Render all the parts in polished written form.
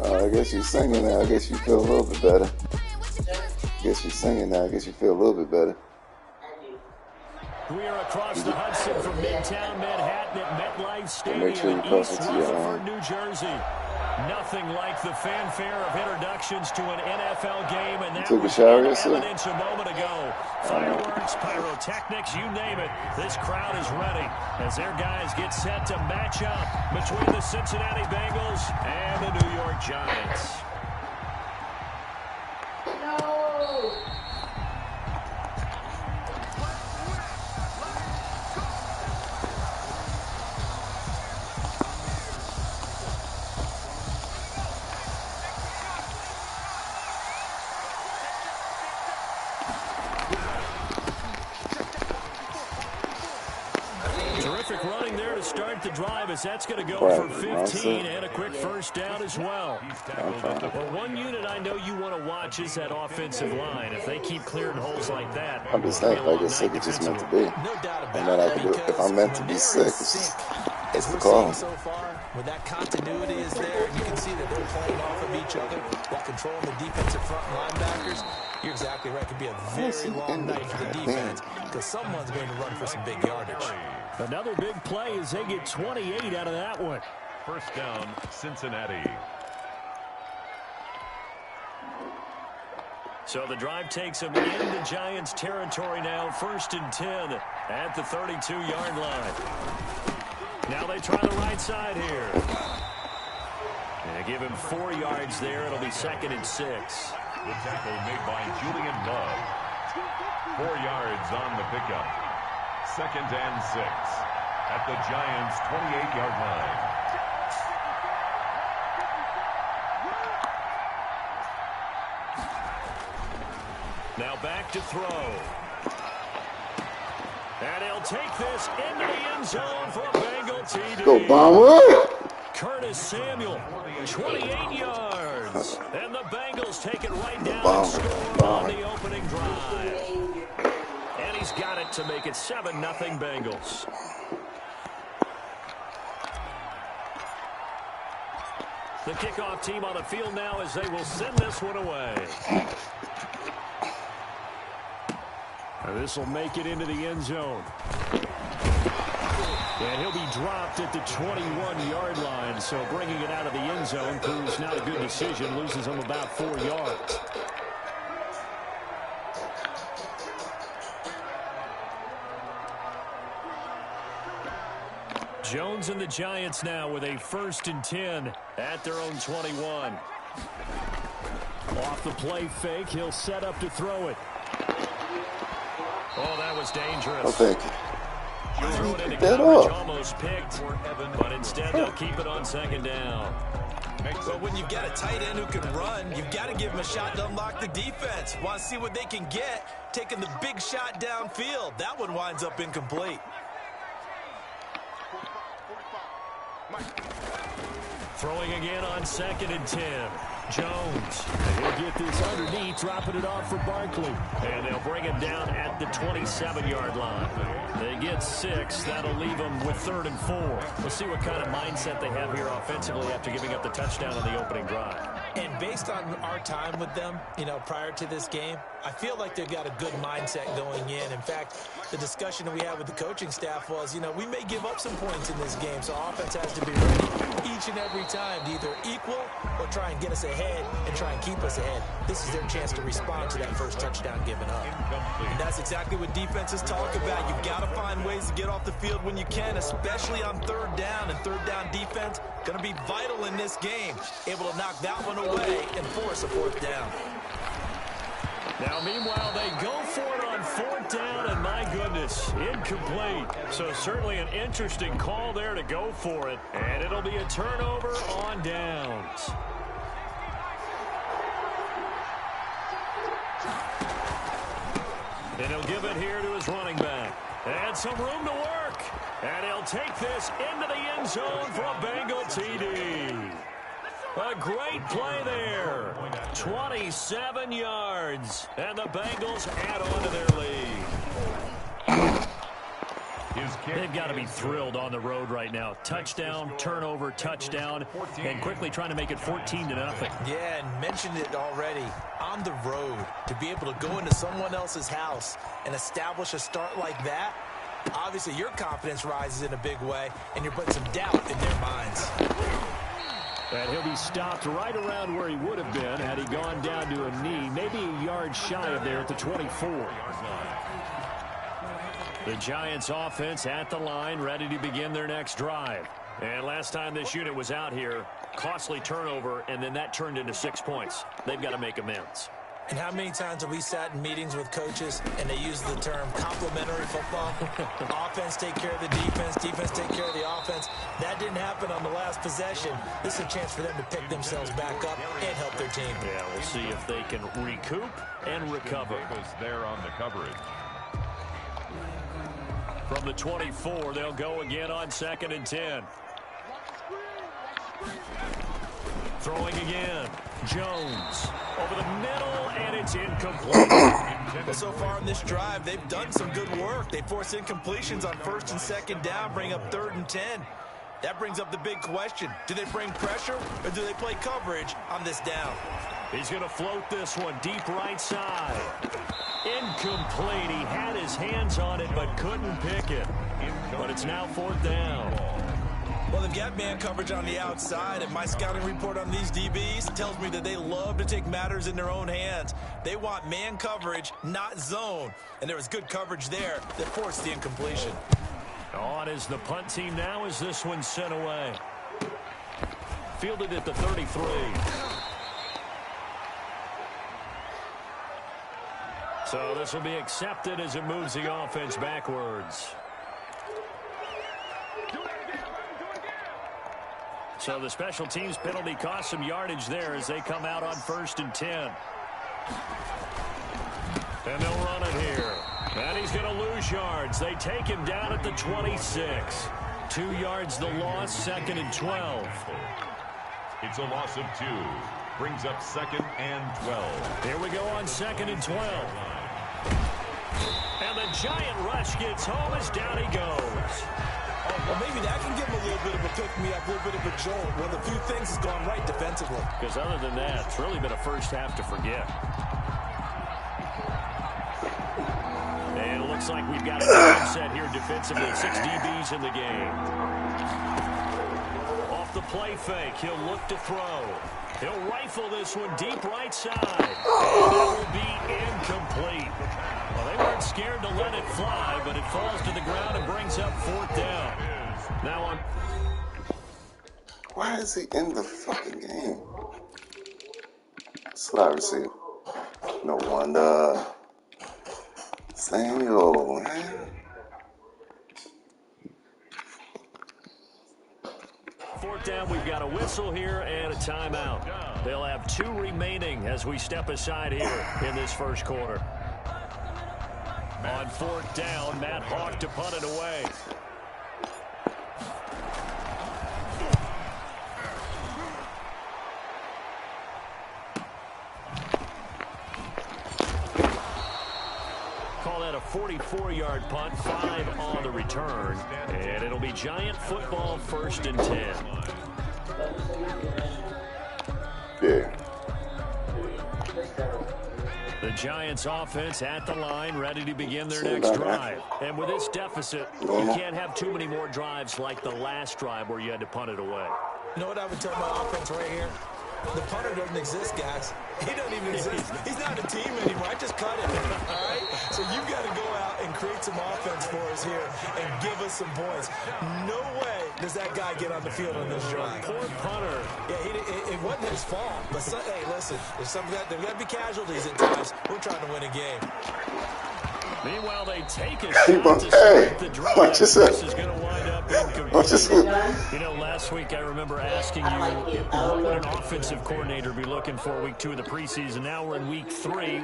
I guess you're singing now. I guess you feel a little bit better. I guess you're singing now. I guess you feel a little bit better. We are across the Hudson from Midtown Manhattan at MetLife Stadium Make sure you in post East it to your Rutherford, New Jersey. Nothing like the fanfare of introductions to an NFL game, and that was in evidence a moment ago. Fireworks, pyrotechnics, you name it. This crowd is ready as their guys get set to match up between the Cincinnati Bengals and the New York Giants. Terrific running there to start the drive, as that's going to go for 15 and a quick first down as well. Well, one unit I know you want to watch is that offensive line. If they keep clearing holes like that, I'm just saying, like I said, it's just meant to be. No doubt about and then I can do it. If I'm meant to be sick, it's the call. So far, when that continuity is there, you can see that they're playing off of each other while controlling the defensive front linebackers. You're exactly right. It could be a very long night for the defense because someone's going to run for some big yardage. Another big play as they get 28 out of that one. First down, Cincinnati. So the drive takes them into Giants territory now. 1st and 10 at the 32-yard line. Now they try the right side here. And they give him 4 yards there. It'll be 2nd and 6. The tackle made by Julian Love. 4 yards on the pickup. 2nd and 6 at the Giants' 28-yard line. Now back to throw. And he'll take this into the end zone for a Bengal TD. Go Bomber! Curtis Samuel, 28 yards. And the Bengals take it right down and score on the opening drive. And he's got it to make it 7-0 Bengals. The kickoff team on the field now as they will send this one away. This will make it into the end zone. And he'll be dropped at the 21-yard line, so bringing it out of the end zone proves not a good decision. Loses him about 4 yards. Jones and the Giants now with a 1st and 10 at their own 21. Off the play fake, he'll set up to throw it. Oh, that was dangerous. I'll take it. Throw it into coverage, almost picked, but instead they'll keep it on 2nd down. But when you've got a tight end who can run, you've got to give him a shot to unlock the defense. Want to see what they can get, taking the big shot downfield. That one winds up incomplete. Throwing again on 2nd and 10. Jones. He'll get this underneath, dropping it off for Barkley. And they'll bring him down at the 27-yard line. They get 6. That'll leave them with 3rd and 4. We'll see what kind of mindset they have here offensively after giving up the touchdown on the opening drive. And based on our time with them, prior to this game, I feel like they've got a good mindset going in. In fact, the discussion that we had with the coaching staff was, we may give up some points in this game, so offense has to be ready each and every time to either equal or try and get us ahead and try and keep us ahead. This is their chance to respond to that first touchdown given up. And that's exactly what defenses talk about. You've got to find ways to get off the field when you can, especially on 3rd down. And 3rd down defense going to be vital in this game. Able to knock that one away and force a 4th down. Now, meanwhile, they go for it on 4th down, and my goodness, incomplete. So certainly an interesting call there to go for it, and it'll be a turnover on downs. And he'll give it here to his running back. And some room to work. And he'll take this into the end zone for a Bengal TD. A great play there. 27 yards. And the Bengals add on to their lead. They've got to be thrilled on the road right now. Touchdown, turnover, touchdown, and quickly trying to make it 14-0. Yeah, and mentioned it already. On the road, to be able to go into someone else's house and establish a start like that, obviously your confidence rises in a big way, and you're putting some doubt in their minds. And he'll be stopped right around where he would have been had he gone down to a knee, maybe a yard shy of there at the 24. The Giants offense at the line, ready to begin their next drive. And last time this unit was out here, costly turnover, and then that turned into 6 points. They've got to make amends. And how many times have we sat in meetings with coaches and they use the term complementary football? Offense take care of the defense, defense take care of the offense. That didn't happen on the last possession. This is a chance for them to pick themselves back up and help their team. Yeah, we'll see if they can recoup and recover. There on the coverage. From the 24, they'll go again on 2nd and 10. Throwing again. Jones over the middle, and it's incomplete. Well, so far in this drive, they've done some good work. They force incompletions on 1st and 2nd down, bring up 3rd and 10. That brings up the big question. Do they bring pressure, or do they play coverage on this down? He's going to float this one deep right side. Incomplete. He had his hands on it, but couldn't pick it. But it's now 4th down. Well, they've got man coverage on the outside, and my scouting report on these DBs tells me that they love to take matters in their own hands. They want man coverage, not zone. And there was good coverage there that forced the incompletion. On is the punt team now as this one's sent away. Fielded at the 33. So this will be accepted as it moves the offense backwards. So the special teams penalty cost some yardage there as they come out on 1st and 10. And they'll run it here. And he's going to lose yards. They take him down at the 26. 2 yards the loss, 2nd and 12. It's a loss of 2. Brings up 2nd and 12. Here we go on 2nd and 12. And the giant rush gets home as down he goes. Well, maybe that can give him a little bit of a pick-me-up, a little bit of a jolt. Well, a few things has gone right defensively. Because other than that, it's really been a first half to forget. And it looks like we've got a game set here defensively. 6 DBs in the game. Off the play fake, he'll look to throw. He'll rifle this one deep right side. And that will be incomplete. Well, they weren't scared to let it fly, but it falls to the ground and brings up 4th down. Now on. Why is he in the fucking game? Slot receiver. No wonder. Samuel, man. 4th down, we've got a whistle here and a timeout. They'll have 2 remaining as we step aside here in this first quarter. On 4th down, Matt Hawk to punt it away. Call that a 44-yard punt, 5 on the return. And it'll be Giant football, 1st and 10. Yeah. The Giants offense at the line, ready to begin their next drive. And with this deficit, you can't have too many more drives like the last drive where you had to punt it away. You know what I would tell my offense right here? The punter doesn't exist, guys. He doesn't even exist. He's not a team anymore. I just cut him, all right? So you've got to go out and create some offense for us here and give us some points. No way does that guy get on the field on this drive. Poor punter. Yeah, it wasn't his fault. But, hey, listen, there's got to be casualties at times. We're trying to win a game. Meanwhile, they take a shot to start the drive. This is going to wind up incomplete. You know, last week I remember asking you what would an offensive coordinator be looking for week 2 of the preseason. Now we're in week 3.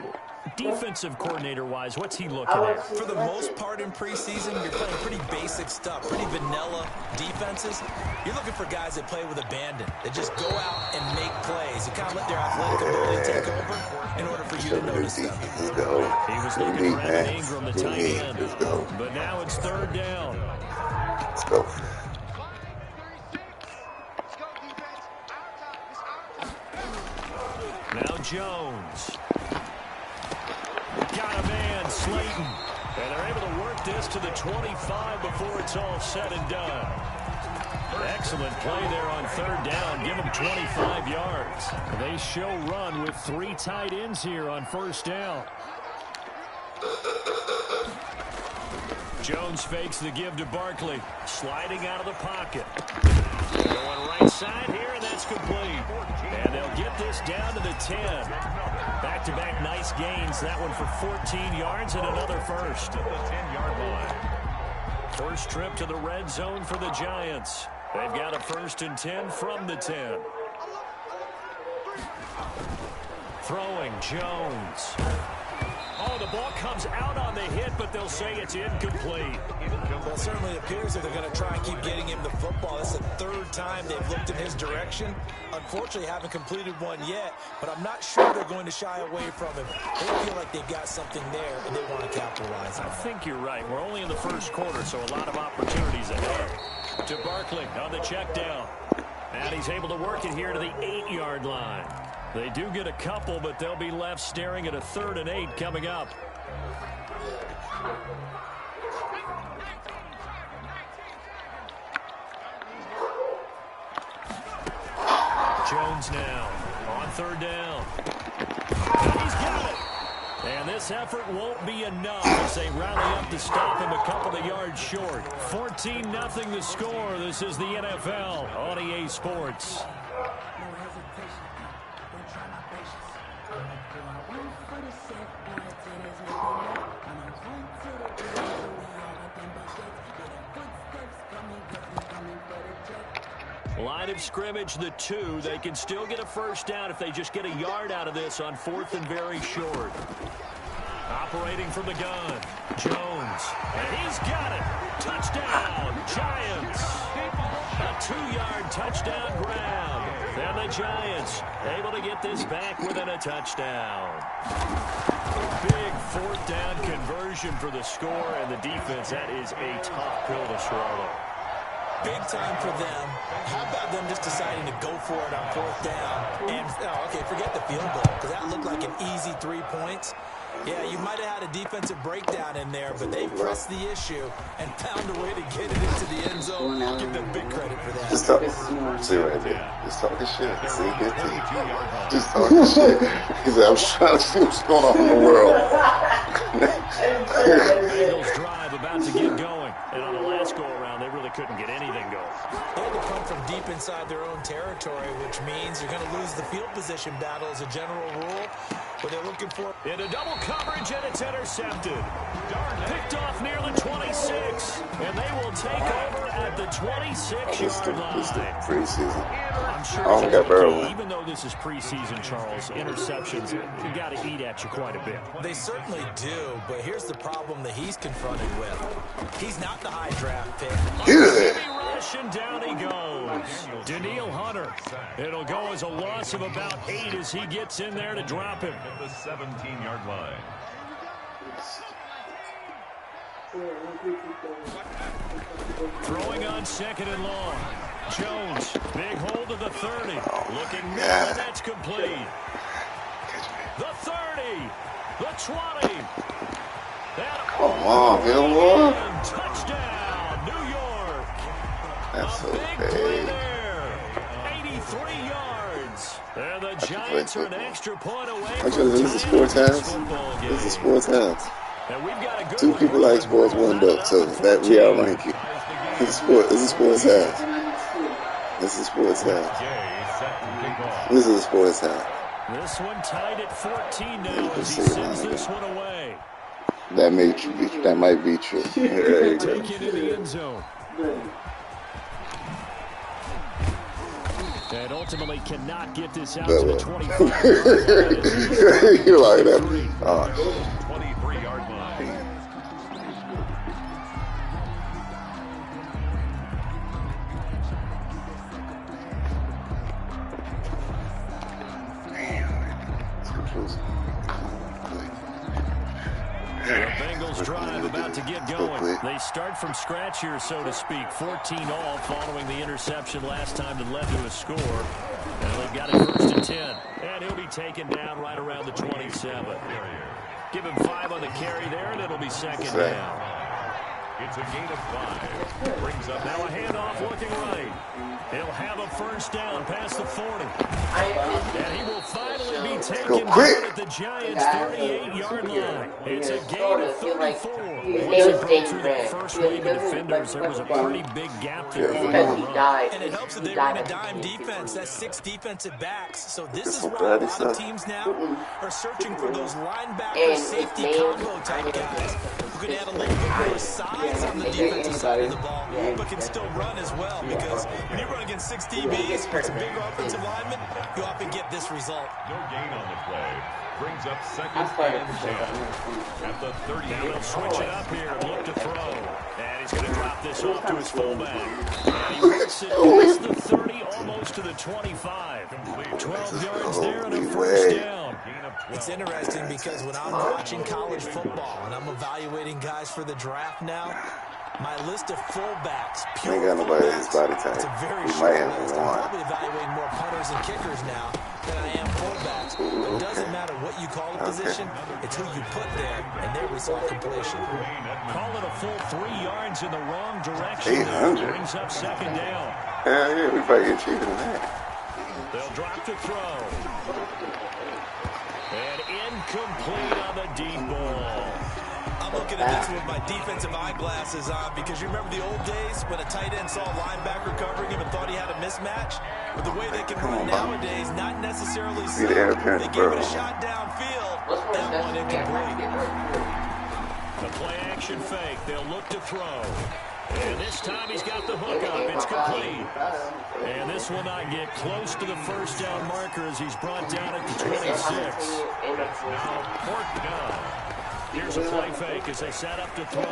Defensive coordinator-wise, what's he looking at? For the most part in preseason, you're playing pretty basic stuff, pretty vanilla defenses. You're looking for guys that play with abandon, that just go out and make plays. You kind of let their athletic ability take over in order for you to notice them. Let's go. He was looking for Evan Ingram, the tight end. Let's go. But now it's third down. Let's go. Now Jones. Got a man, Slayton. And they're able to work this to the 25 before it's all said and done. Excellent play there on third down. Give them 25 yards. They show run with 3 tight ends here on first down. Jones fakes the give to Barkley. Sliding out of the pocket. Going right side here, and that's complete. And they'll get this down to the 10. Back-to-back nice gains. That one for 14 yards and another first. At the 10-yard line. First trip to the red zone for the Giants. They've got a 1st and 10 from the 10. Throwing, Jones. Oh, the ball comes out on the hit, but they'll say it's incomplete. Well, it certainly appears that they're going to try and keep getting him the football. It's the 3rd time they've looked in his direction. Unfortunately, haven't completed one yet, but I'm not sure they're going to shy away from him. They feel like they've got something there, and they want to capitalize on it. I think you're right. We're only in the first quarter, so a lot of opportunities ahead. To Barkley on the check down. And he's able to work it here to the 8-yard line. They do get a couple, but they'll be left staring at a 3rd and 8 coming up. Jones now on third down. And he's got it. And this effort won't be enough as they rally up to stop him a couple of yards short. 14-0 the score. This is the NFL on EA Sports. Line of scrimmage, the 2. They can still get a first down if they just get a yard out of this on 4th and very short. Operating from the gun, Jones. And he's got it. Touchdown, Giants. A 2-yard touchdown grab. And the Giants able to get this back within a touchdown. Big 4th down conversion for the score, and the defense, that is a tough pill to swallow. Big time for them. How about them just deciding to go for it on 4th down? And, okay, forget the field goal, because that looked like an easy 3 points. Yeah, you might have had a defensive breakdown in there, but they pressed the issue and found a way to get it into the end zone. I'll give them big credit for that. Just talk. See right there. Just talking shit. See, good team. Just talking shit. He said, I'm trying to see what's going on in the world. Bengals drive about to get going. And on the last go-around, they really couldn't get anything going. They had to come from deep inside their own territory, which means you're going to lose the field position battle as a general rule. But they're looking for into double coverage, and it's intercepted. Picked off near the 26, and they will take over at the 26-yard line. This is the preseason. I'm sure I only got barrel. Even though this is preseason, Charles, interceptions, you got to eat at you quite a bit. They certainly do, but here's the problem that he's confronted with. He's not the high draft pick. Rush, and down he goes. Daniil Hunter. It'll go as a loss of about 8 as he gets in there to drop him. At the 17-yard line. Throwing on 2nd and long. Jones, big hold of the 30. Looking good, and that's complete. The 30, the 20. Come on, Gilmore. Touchdown, New York. That's a big okay. play there. 83 yards. And the Giants are an extra point away from this is sports house. This is sports house. And we've got a good 2 people like sports, 1 don't. So that we outrank you. This is sports house. This is sports house. This is a sports house. This one tied at 14 now as he sends this one away. That might be true. There you go. Take it in the end zone. And ultimately cannot get this out to the 25. You like that? Oh. 23-yard line. Bengals drive about to get going. They start from scratch here, so to speak. 14-all following the interception last time that led to a score. And they've got it 1st and 10. And he'll be taken down right around the 27. Give him 5 on the carry there, and it'll be 2nd down. It's a gain of 5. Brings up now a handoff looking right. He'll have a 1st down past the 40. And he will finally be taken down at the Giants' 38-yard line. It's a gain of 34. Once he broke through that first wave of defenders, there was a pretty big gap there. And it helps that they run a dime defense. That's 6 defensive backs. So this is why a lot of teams now are searching for those linebacker safety combo type guys who can add a little bit more size on the defensive side of the ball, but can still run as well. Because when you run against 6 DBs with some bigger offensive linemen, you often get this result. No gain on the play. Brings up 2nd and 10. At the 30. Now they'll switch it up here and look to throw. And he's going to drop this off to his fullback. And he works it past the 30, almost to the 25. 12 yards there and a 1st down. It's interesting because when I'm watching college football and I'm evaluating guys for the draft now, my list of fullbacks, pure ain't got nobody in his body type. It's a very he short might have list. one. I'm probably evaluating more punters and kickers now than I am fullbacks. It doesn't matter what you call a position, it's who you put there, and there we saw completion. Call it a full 3 yards in the wrong direction. 800. Brings up 2nd down. Hell yeah, we probably get cheaper than that. They'll drop to throw. And incomplete on the deep ball. I'm looking at this with my defensive eyeglasses on because you remember the old days when a tight end saw a linebacker covering him and thought he had a mismatch? But the way they can run nowadays, not necessarily so. They gave it a shot downfield. That one incomplete. The play action fake. They'll look to throw. And this time he's got the hook up. It's complete. And this will not get close to the 1st down marker as he's brought down at the 26. Now, Portman. Here's a play fake as they set up to throw.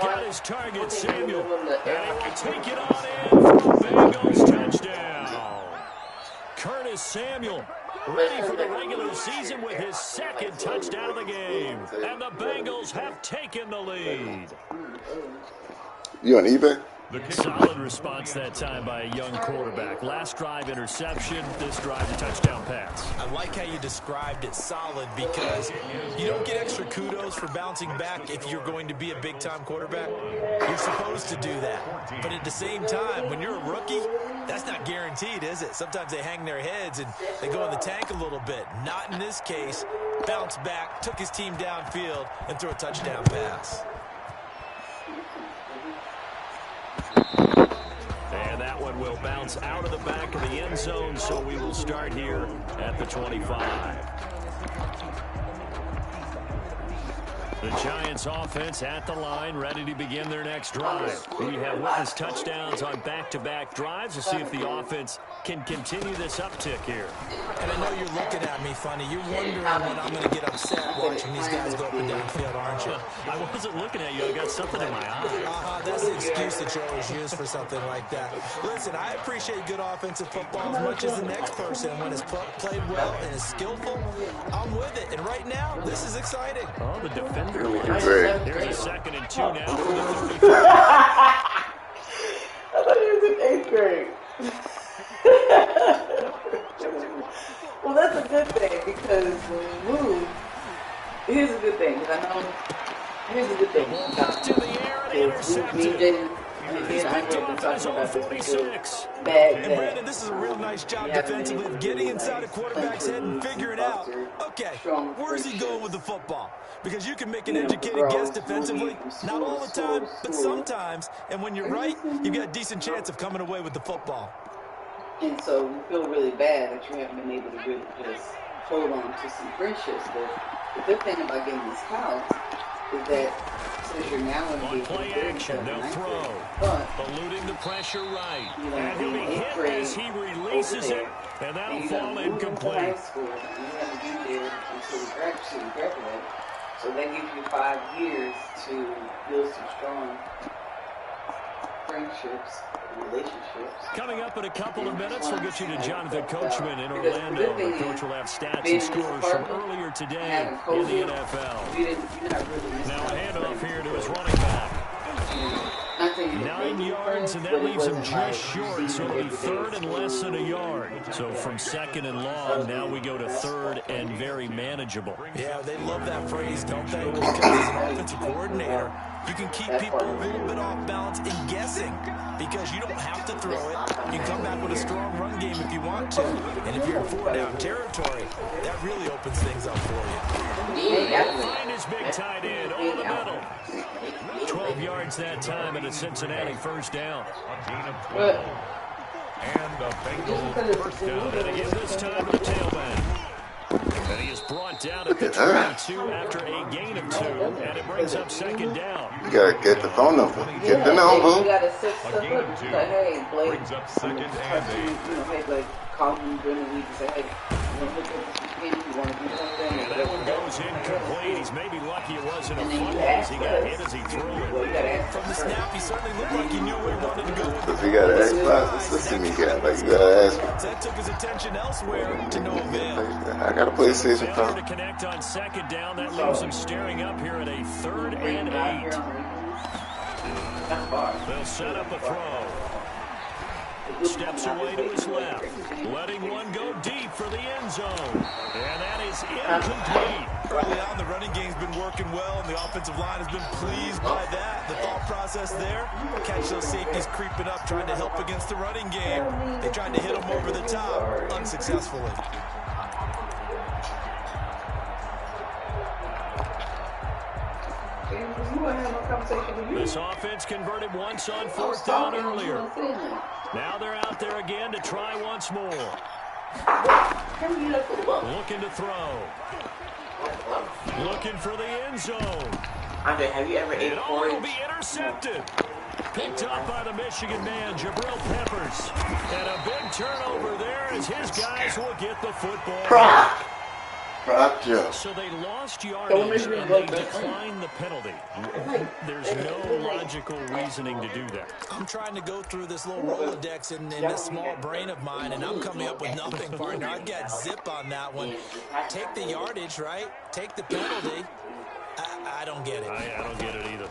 Got his target, Samuel. And he will take it on in for a Bengals touchdown. Curtis Samuel ready for the regular season with his 2nd touchdown of the game. And the Bengals have taken the lead. You on eBay? Solid response that time by a young quarterback. Last drive interception, this drive a touchdown pass. I like how you described it solid because you don't get extra kudos for bouncing back if you're going to be a big-time quarterback. You're supposed to do that. But at the same time, when you're a rookie, that's not guaranteed, is it? Sometimes they hang their heads and they go in the tank a little bit. Not in this case. Bounced back, took his team downfield, and threw a touchdown pass. And that one will bounce out of the back of the end zone, so we will start here at the 25. The Giants offense at the line, ready to begin their next drive. We have witnessed touchdowns on back-to-back drives to see if the offense can continue this uptick here. And I know you're looking at me funny. You're wondering when I'm going to get upset watching these guys go up and down the field, aren't you? I wasn't looking at you. I got something in my eye. That's the excuse that you always use for something like that. Listen, I appreciate good offensive football as much as the next person. When it's played well and is skillful, I'm with it. And right now, this is exciting. Oh, the defender. Great. Here's a 2nd and 2 now for the 35. I thought he was in 8th grade. Well, that's a good thing because when we move, here's a good thing. Because I know, here's a good thing. To the air and intercepted. He's picked him off at his own 46. And Brandon, this is a real nice job defensively of getting inside a quarterback's head and figuring out, okay, where is he going with the football? Because you can make an educated guess defensively, not all the time, but sometimes. And when you're right, you've got a decent chance of coming away with the football. And so we feel really bad that you haven't been able to really just hold on to some friendships. But the good thing about getting this house is that since you're now in on play action, they'll throw. Eluding the pressure right. And he'll be hit as he releases it. And that'll fall incomplete. High school, you haven't been there until you graduate. So that gives you 5 years to build some strong friendships relationships. Coming up in a couple of minutes, we'll get you to Jonathan Coachman in Orlando. The coach will have stats and scores from earlier today in the NFL. Now a handoff here to his running back. 9 yards, and that leaves him just short, so it'll be third and less than a yard. So from second and long, now we go to third and very manageable. Yeah, they love that phrase, don't they? Because as an offensive coordinator, you can keep people a little bit off balance and guessing because you don't have to throw it. You can come back with a strong run game if you want to. And if you're in 4-down territory, that really opens things up for you. Find his big tight end over the middle. 12 yards that time and a Cincinnati first down. A gain of 12. And a Bengals first down. And again this time to the tailback. And he is brought down at the 22 after a gain of 2, and it brings up second down. You gotta get the phone number. Get the number. You gotta set stuff gain of up. 2 Like, hey, Blake. brings up second and 8. Hey, Blake, call me during the week and say, hey, you want to hook up this weekend? You want to do something? And that one goes incomplete. He's maybe lucky it wasn't a fumble as he got hit as he threw it. From the snap, he certainly looked like he knew where he wanted to go. Because he got an Xbox system he got. Like, you gotta ask him. That took his attention elsewhere to no avail. I got a PlayStation Failure to phone. connect on second down. That leaves him staring up here at a 3rd and 8. They'll set up a throw. Steps away to his left, letting one go deep for the end zone. And that is incomplete. Early on, the running game's been working well, and the offensive line has been pleased by that. The thought process there, catch those safeties creeping up, trying to help against the running game. They tried to hit them over the top, unsuccessfully. This offense converted once on 4th down earlier. Now they're out there again to try once more. Looking to throw. Looking for the end zone. Andre, have you ever ate porridge? It'll be intercepted. Picked up by the Michigan man, Jabril Peppers. And a big turnover there as his guys will get the football. So they lost yardage and they declined the penalty. There's no logical reasoning to do that. I'm trying to go through this little Rolodex in this small brain of mine, and I'm coming up with nothing, partner. I got zip on that one. Take the yardage, right? Take the penalty. I don't get it. I don't get it either.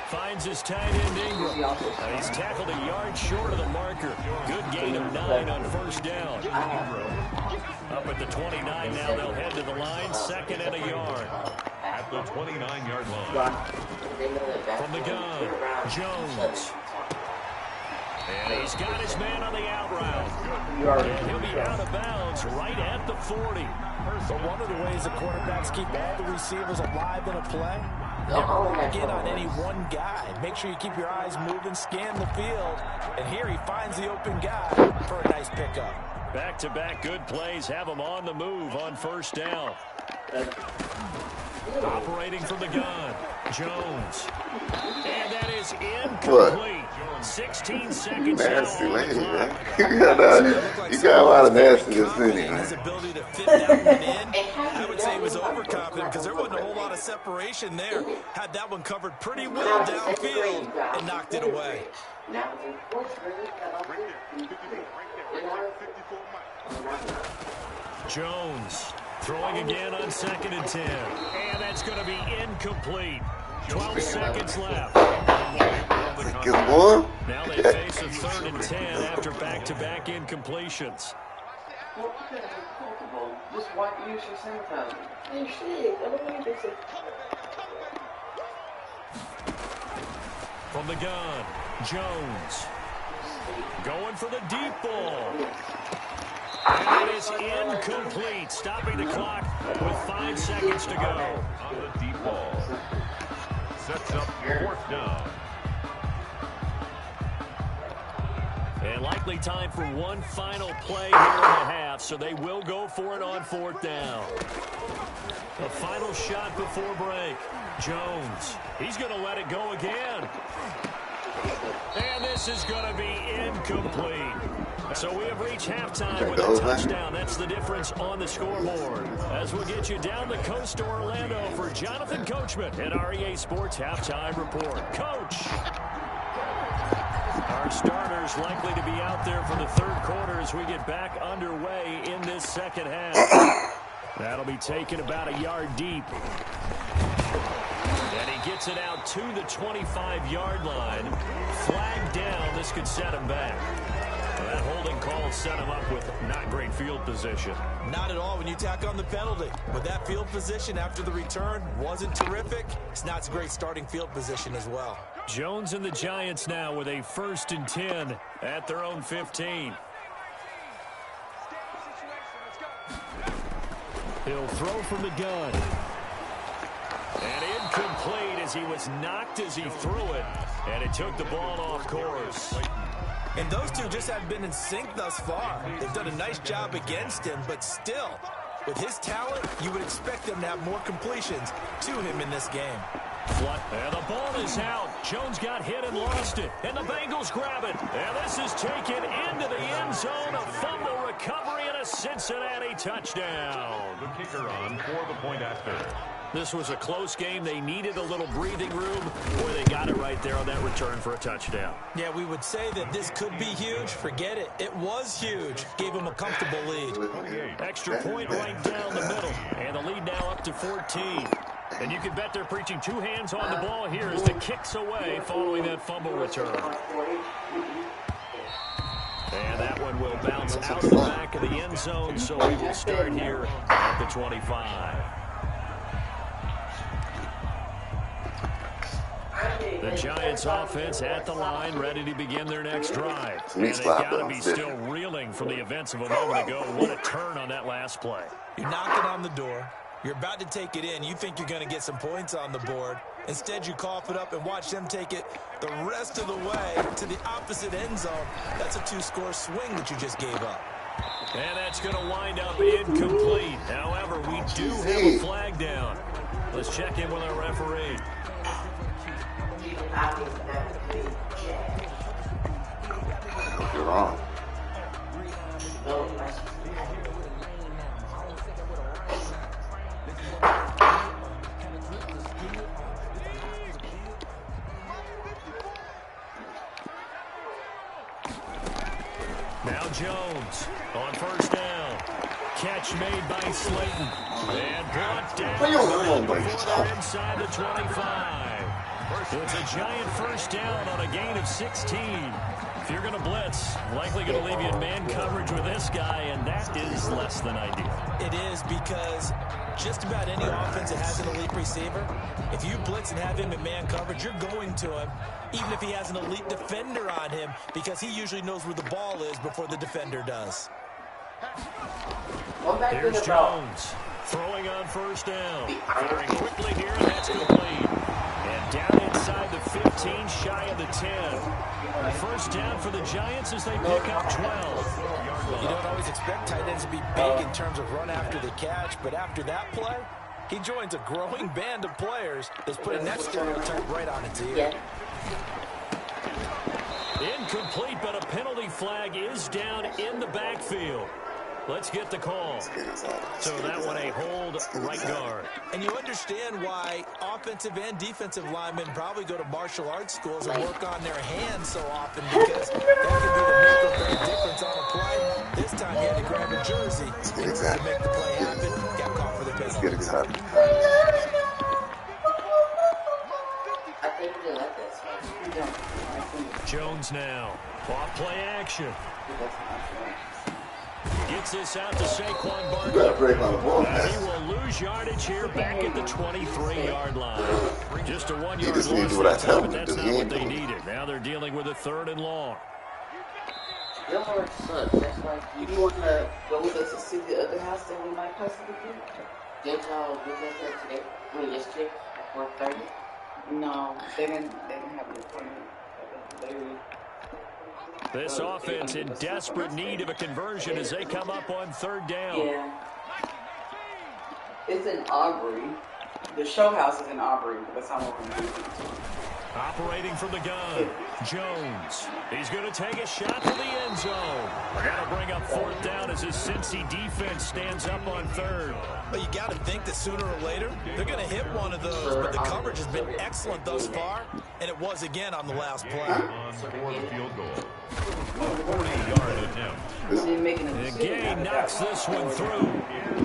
Finds his tight end Ingram. He's tackled a yard short of the marker. Good gain of 9 on first down. Up at the 29 now, they'll head to the line. 2nd and a yard. At the 29-yard line. From the gun, Jones. And he's got his man on the out route. And he'll be out of bounds right at the 40. So one of the ways the quarterbacks keep all the receivers alive in a play, never lock in on any one guy. Make sure you keep your eyes moving, scan the field, and here he finds the open guy for a nice pickup. Back-to-back good plays have him on the move on first down. Operating from the gun, Jones. And that is incomplete. 16 seconds. Nasty lady, man. You got a lot of nastiness in you, man. His ability to fit that one in, I would say he was overconfident because there wasn't a whole lot of separation there. Had that one covered pretty well downfield and knocked it away. Jones throwing again on 2nd and 10. And that's going to be incomplete. 12 seconds left. Good boy. Now they face a 3rd and 10 after back-to-back incompletions. Just use your sanitizer. From the gun, Jones. Going for the deep ball. And it is incomplete. Stopping the clock with 5 seconds to go. On the deep ball. Sets up 4th down. And likely time for one final play here in the half, so they will go for it on 4th down. The final shot before break. Jones. He's going to let it go again. And this is going to be incomplete. So we have reached halftime with a touchdown. That's the difference on the scoreboard. As we'll get you down the coast to Orlando for Jonathan Coachman at REA Sports Halftime Report. Coach! Our starters likely to be out there for the third quarter as we get back underway in this second half. That'll be taken about a yard deep. And he gets it out to the 25-yard line. Flag down. This could set him back. That holding call set him up with not great field position. Not at all when you tack on the penalty. But that field position after the return wasn't terrific. It's not a great starting field position as well. Jones and the Giants now with a 1st and 10 at their own 15. He'll throw from the gun. And incomplete as he was knocked as he threw it. And it took the ball off course. And those two just haven't been in sync thus far. They've done a nice job against him, but still, with his talent, you would expect them to have more completions to him in this game. And the ball is out. Jones got hit and lost it. And the Bengals grab it. And this is taken into the end zone. A fumble recovery and a Cincinnati touchdown. The kicker on for the point after. This was a close game. They needed a little breathing room. Boy, they got it right there on that return for a touchdown. Yeah, we would say that this could be huge. Forget it. It was huge. Gave them a comfortable lead. Extra point right down the middle. And the lead now up to 14. And you can bet they're preaching two hands on the ball here as the kick's away following that fumble return. And that one will bounce out the back of the end zone, so we will start here at the 25. The Giants offense at the line, ready to begin their next drive. And they've got to be still reeling from the events of a moment ago. What a turn on that last play. You're knocking on the door. You're about to take it in. You think you're going to get some points on the board. Instead, you cough it up and watch them take it the rest of the way to the opposite end zone. That's a two-score swing that you just gave up. And that's going to wind up incomplete. However, we do have a flag down. Let's check in with our referee. You're wrong. Now Jones on 1st down. Catch made by Slayton. And brought down before they're inside the 25. It's a giant 1st down on a gain of 16. If you're going to blitz, likely going to leave you in man coverage with this guy, and that is less than ideal. It is because just about any offense that has an elite receiver, if you blitz and have him in man coverage, you're going to him, even if he has an elite defender on him, because he usually knows where the ball is before the defender does. Here's Jones throwing on 1st down. Firing quickly here, and that's complete. And down inside the 15, shy of the 10. 1st down for the Giants as they pick up 12. You don't always expect tight ends to be big in terms of run after the catch, but after that play, he joins a growing band of players that's putting that stereotype right on its ear. Incomplete, but a penalty flag is down in the backfield. Let's get the call. So that one a hold right guard. And you understand why offensive and defensive linemen probably go to martial arts schools and work on their hands so often, because that could be the make or break difference on a play. This time he had to grab a jersey to make the play happen. Got caught for the penalty. Let's get excited. Jones now. Off play action. Gets this out to Saquon Barkley. He will lose yardage here back at the 23-yard line. Just a 1-yard loss, but that's not what they needed. Now they're dealing with a 3rd and long. Your heart sucks. That's why you want to go with us to see the other house that we might possibly do? Did y'all do that today? I mean, yesterday at 4:30? No, they didn't have an appointment. This offense in desperate need of a conversion as they come up on 3rd down. Yeah. It's in Aubrey. The show house is in Aubrey, but that's not what we're going to do. Operating from the gun, Jones. He's going to take a shot to the end zone. We're going to bring up fourth down as his Cincy defense stands up on third. Well, you got to think that sooner or later they're going to hit one of those, but the coverage has been excellent thus far, and it was again on the last play. For the field goal. 40-yard attempt. The Gay knocks this one through,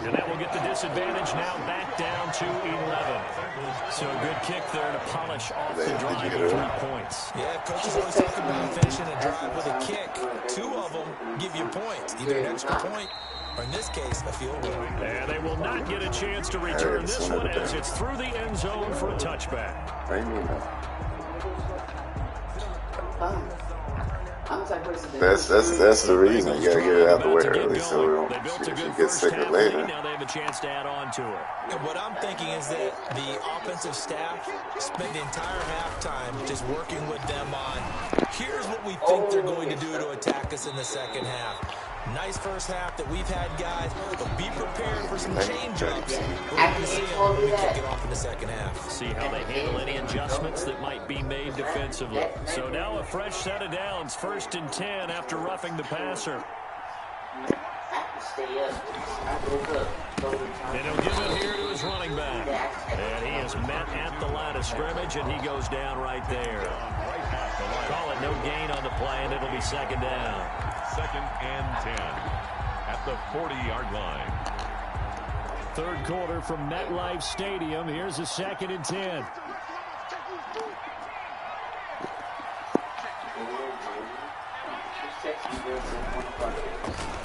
and that will get the disadvantage now back down to 11. So a good kick there to polish off the drive with 3 points. Yeah, coaches always talk about finishing a drive with a kick. 2 of them give you points, either an extra point or, in this case, a field goal. And they will not get a chance to return this one as it's through the end zone for a touchback. That's the reason. You gotta get it out the way early so she gets sicker later. Now they have a chance to add on to her. And what I'm thinking is that the offensive staff spent the entire halftime just working with them on, here's what we think they're going to do to attack us in the second half. Nice first half that we've had, guys, but be prepared for some change-ups. We're going to see them when we kick it off in the second half. See how they handle any adjustments that might be made defensively. So now a fresh set of downs, 1st and 10 after roughing the passer. And he'll give it here to his running back. And he is met at the line of scrimmage, and he goes down right there. Call it no gain on the play, and it'll be 2nd down. 2nd and 10 at the 40-yard line. 3rd quarter from MetLife Stadium. Here's a 2nd and 10.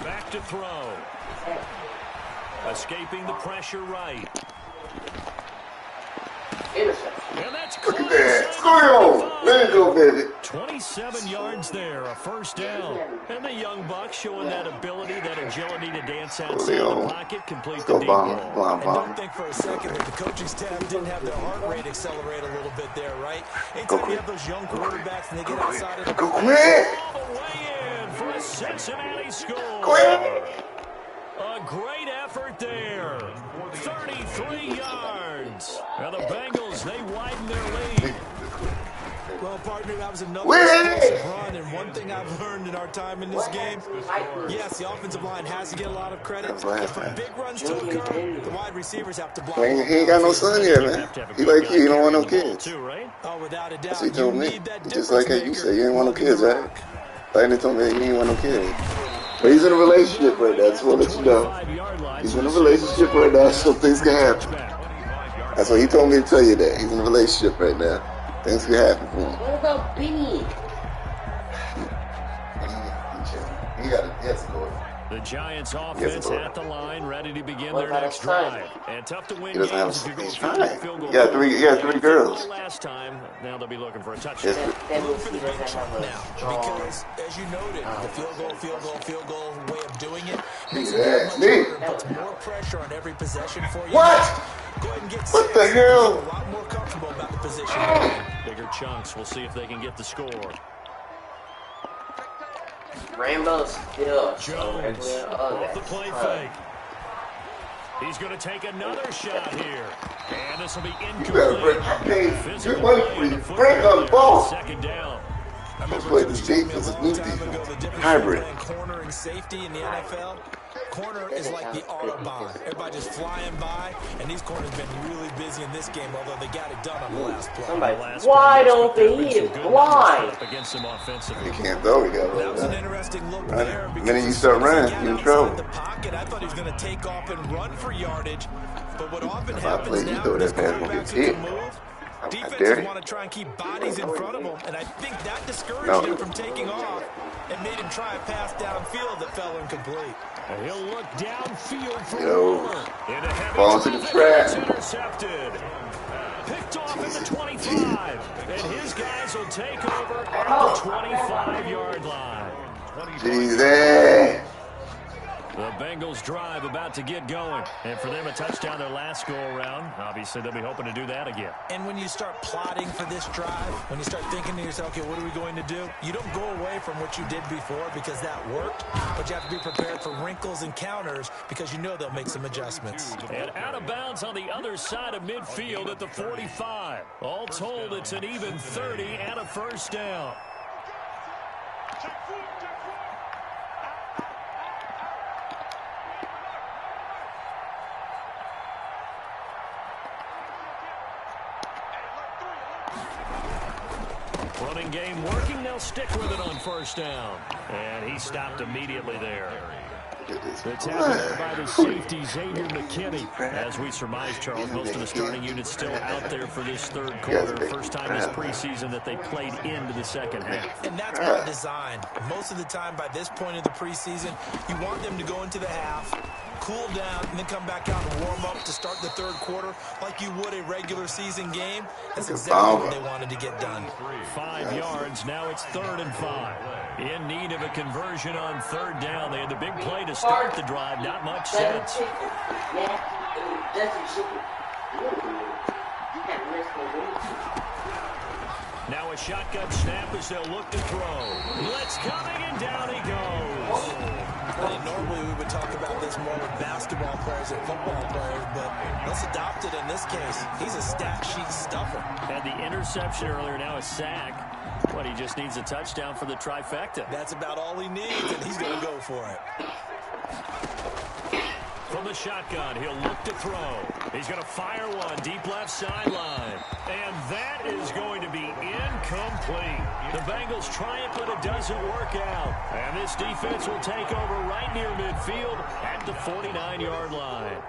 Back to throw. Escaping the pressure right. And that's Look at that. Score! Let it go, baby. 27 yards there, a 1st down. And the young buck showing that ability, that agility to dance outside the pocket, complete the deep ball. And don't think for a second that the coaching staff didn't have their heart rate accelerate a little bit there, right? Anytime you have those young quarterbacks and they get outside of the Go quick! all the way in for a Cincinnati score. Quick! A great effort there. 33 yards. And the Bengals, they widen their lead. Well, partner, that was another explosive run, and one thing I've learned in our time in this game, yes, the offensive line has to get a lot of credit, but for big runs to occur, the wide receivers have to block. He ain't got no son yet, man. He like you. He don't want no kids. Oh, without a doubt. That's what he told me. Just like how you say, you ain't want no kids, right? Like they told me he ain't want no kids. But he's in a relationship right now. Just want to let you know. He's in a relationship right now, so things can happen. That's what he told me to tell you that. He's in a relationship right now. Things can happen for him. What about Benny? He has to go. The Giants offense at the line, ready to begin their next drive. And tough to win games if you're going field goal. Yeah, three girls. Last time, now they'll be looking for a touchdown. Now, because as you noted, the field goal way of doing it makes it puts more pressure on every possession for you. What? Go ahead and get what the hell? A lot more comfortable about the position. Bigger chunks. We'll see if they can get the score. Rainbow still. Jones off the play fake. He's going to take another shot here. And this will be incomplete. Good money for you. Bring on the ball. 2nd down. Let's play this defense. It's new defense. Hybrid. Corner and safety in the NFL. Corner is like the Autobahn. Everybody just flying by, and these corners have been really busy in this game, although they got it done on the last play. Somebody's wide open. He is blind. Against some offensive. He can't throw. He got That was an interesting look there. The minute you start running, you're in trouble. The pocket, I thought he was going to take off and run for yardage, but what often If I happens play, you now throw is that pass, gonna get hit. defenses want to try and keep bodies in front of them, and I think that discouraged him from taking off and made him try a pass downfield that fell incomplete. And he'll look downfield for more. Fall into the trap. Intercepted. Picked off at the 25. And his guys will take over at the 25-yard line. Jesus. The Bengals drive about to get going. And for them, a touchdown their last go-around. Obviously, they'll be hoping to do that again. And when you start plotting for this drive, when you start thinking to yourself, okay, what are we going to do? You don't go away from what you did before because that worked, but you have to be prepared for wrinkles and counters because you know they'll make some adjustments. And out of bounds on the other side of midfield at the 45. All told, it's an even 30 and a first down. Running game working. They'll stick with it on first down. And he stopped immediately there. The tackle there by the safety, Xavier McKinney. As we surmise, Charles, most of the starting units still out there for this third quarter. First time this preseason that they played into the second half. And that's by design. Most of the time by this point of the preseason, you want them to go into the half, cool down, and then come back out and warm up to start the third quarter like you would a regular season game. That's exactly what they wanted to get done. 5 yards. Now it's 3rd and 5. In need of a conversion on third down. They had the big play to start the drive. Not much sense. Now a shotgun snap as they'll look to throw. Blitz coming, and down he goes. Normally we would talk about this more with basketball players and football players, but let's adopt it in this case. He's a stat sheet stuffer. Had the interception earlier, now a sack. But he just needs a touchdown for the trifecta. That's about all he needs, and he's going to go for it. From the shotgun, he'll look to throw. He's going to fire one deep left sideline. And that is going to be incomplete. The Bengals try it, but it doesn't work out. And this defense will take over right near midfield at the 49-yard line.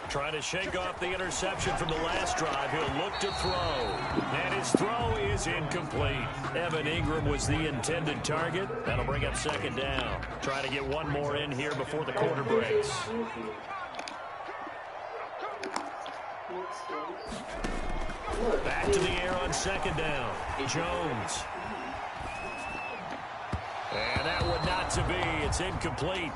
Trying to shake off the interception from the last drive. He'll look to throw. And his throw is incomplete. Evan Ingram was the intended target. That'll bring up second down. Try to get one more in here before the quarter breaks. Back to the air on second down. Jones. And that would not to be. It's incomplete.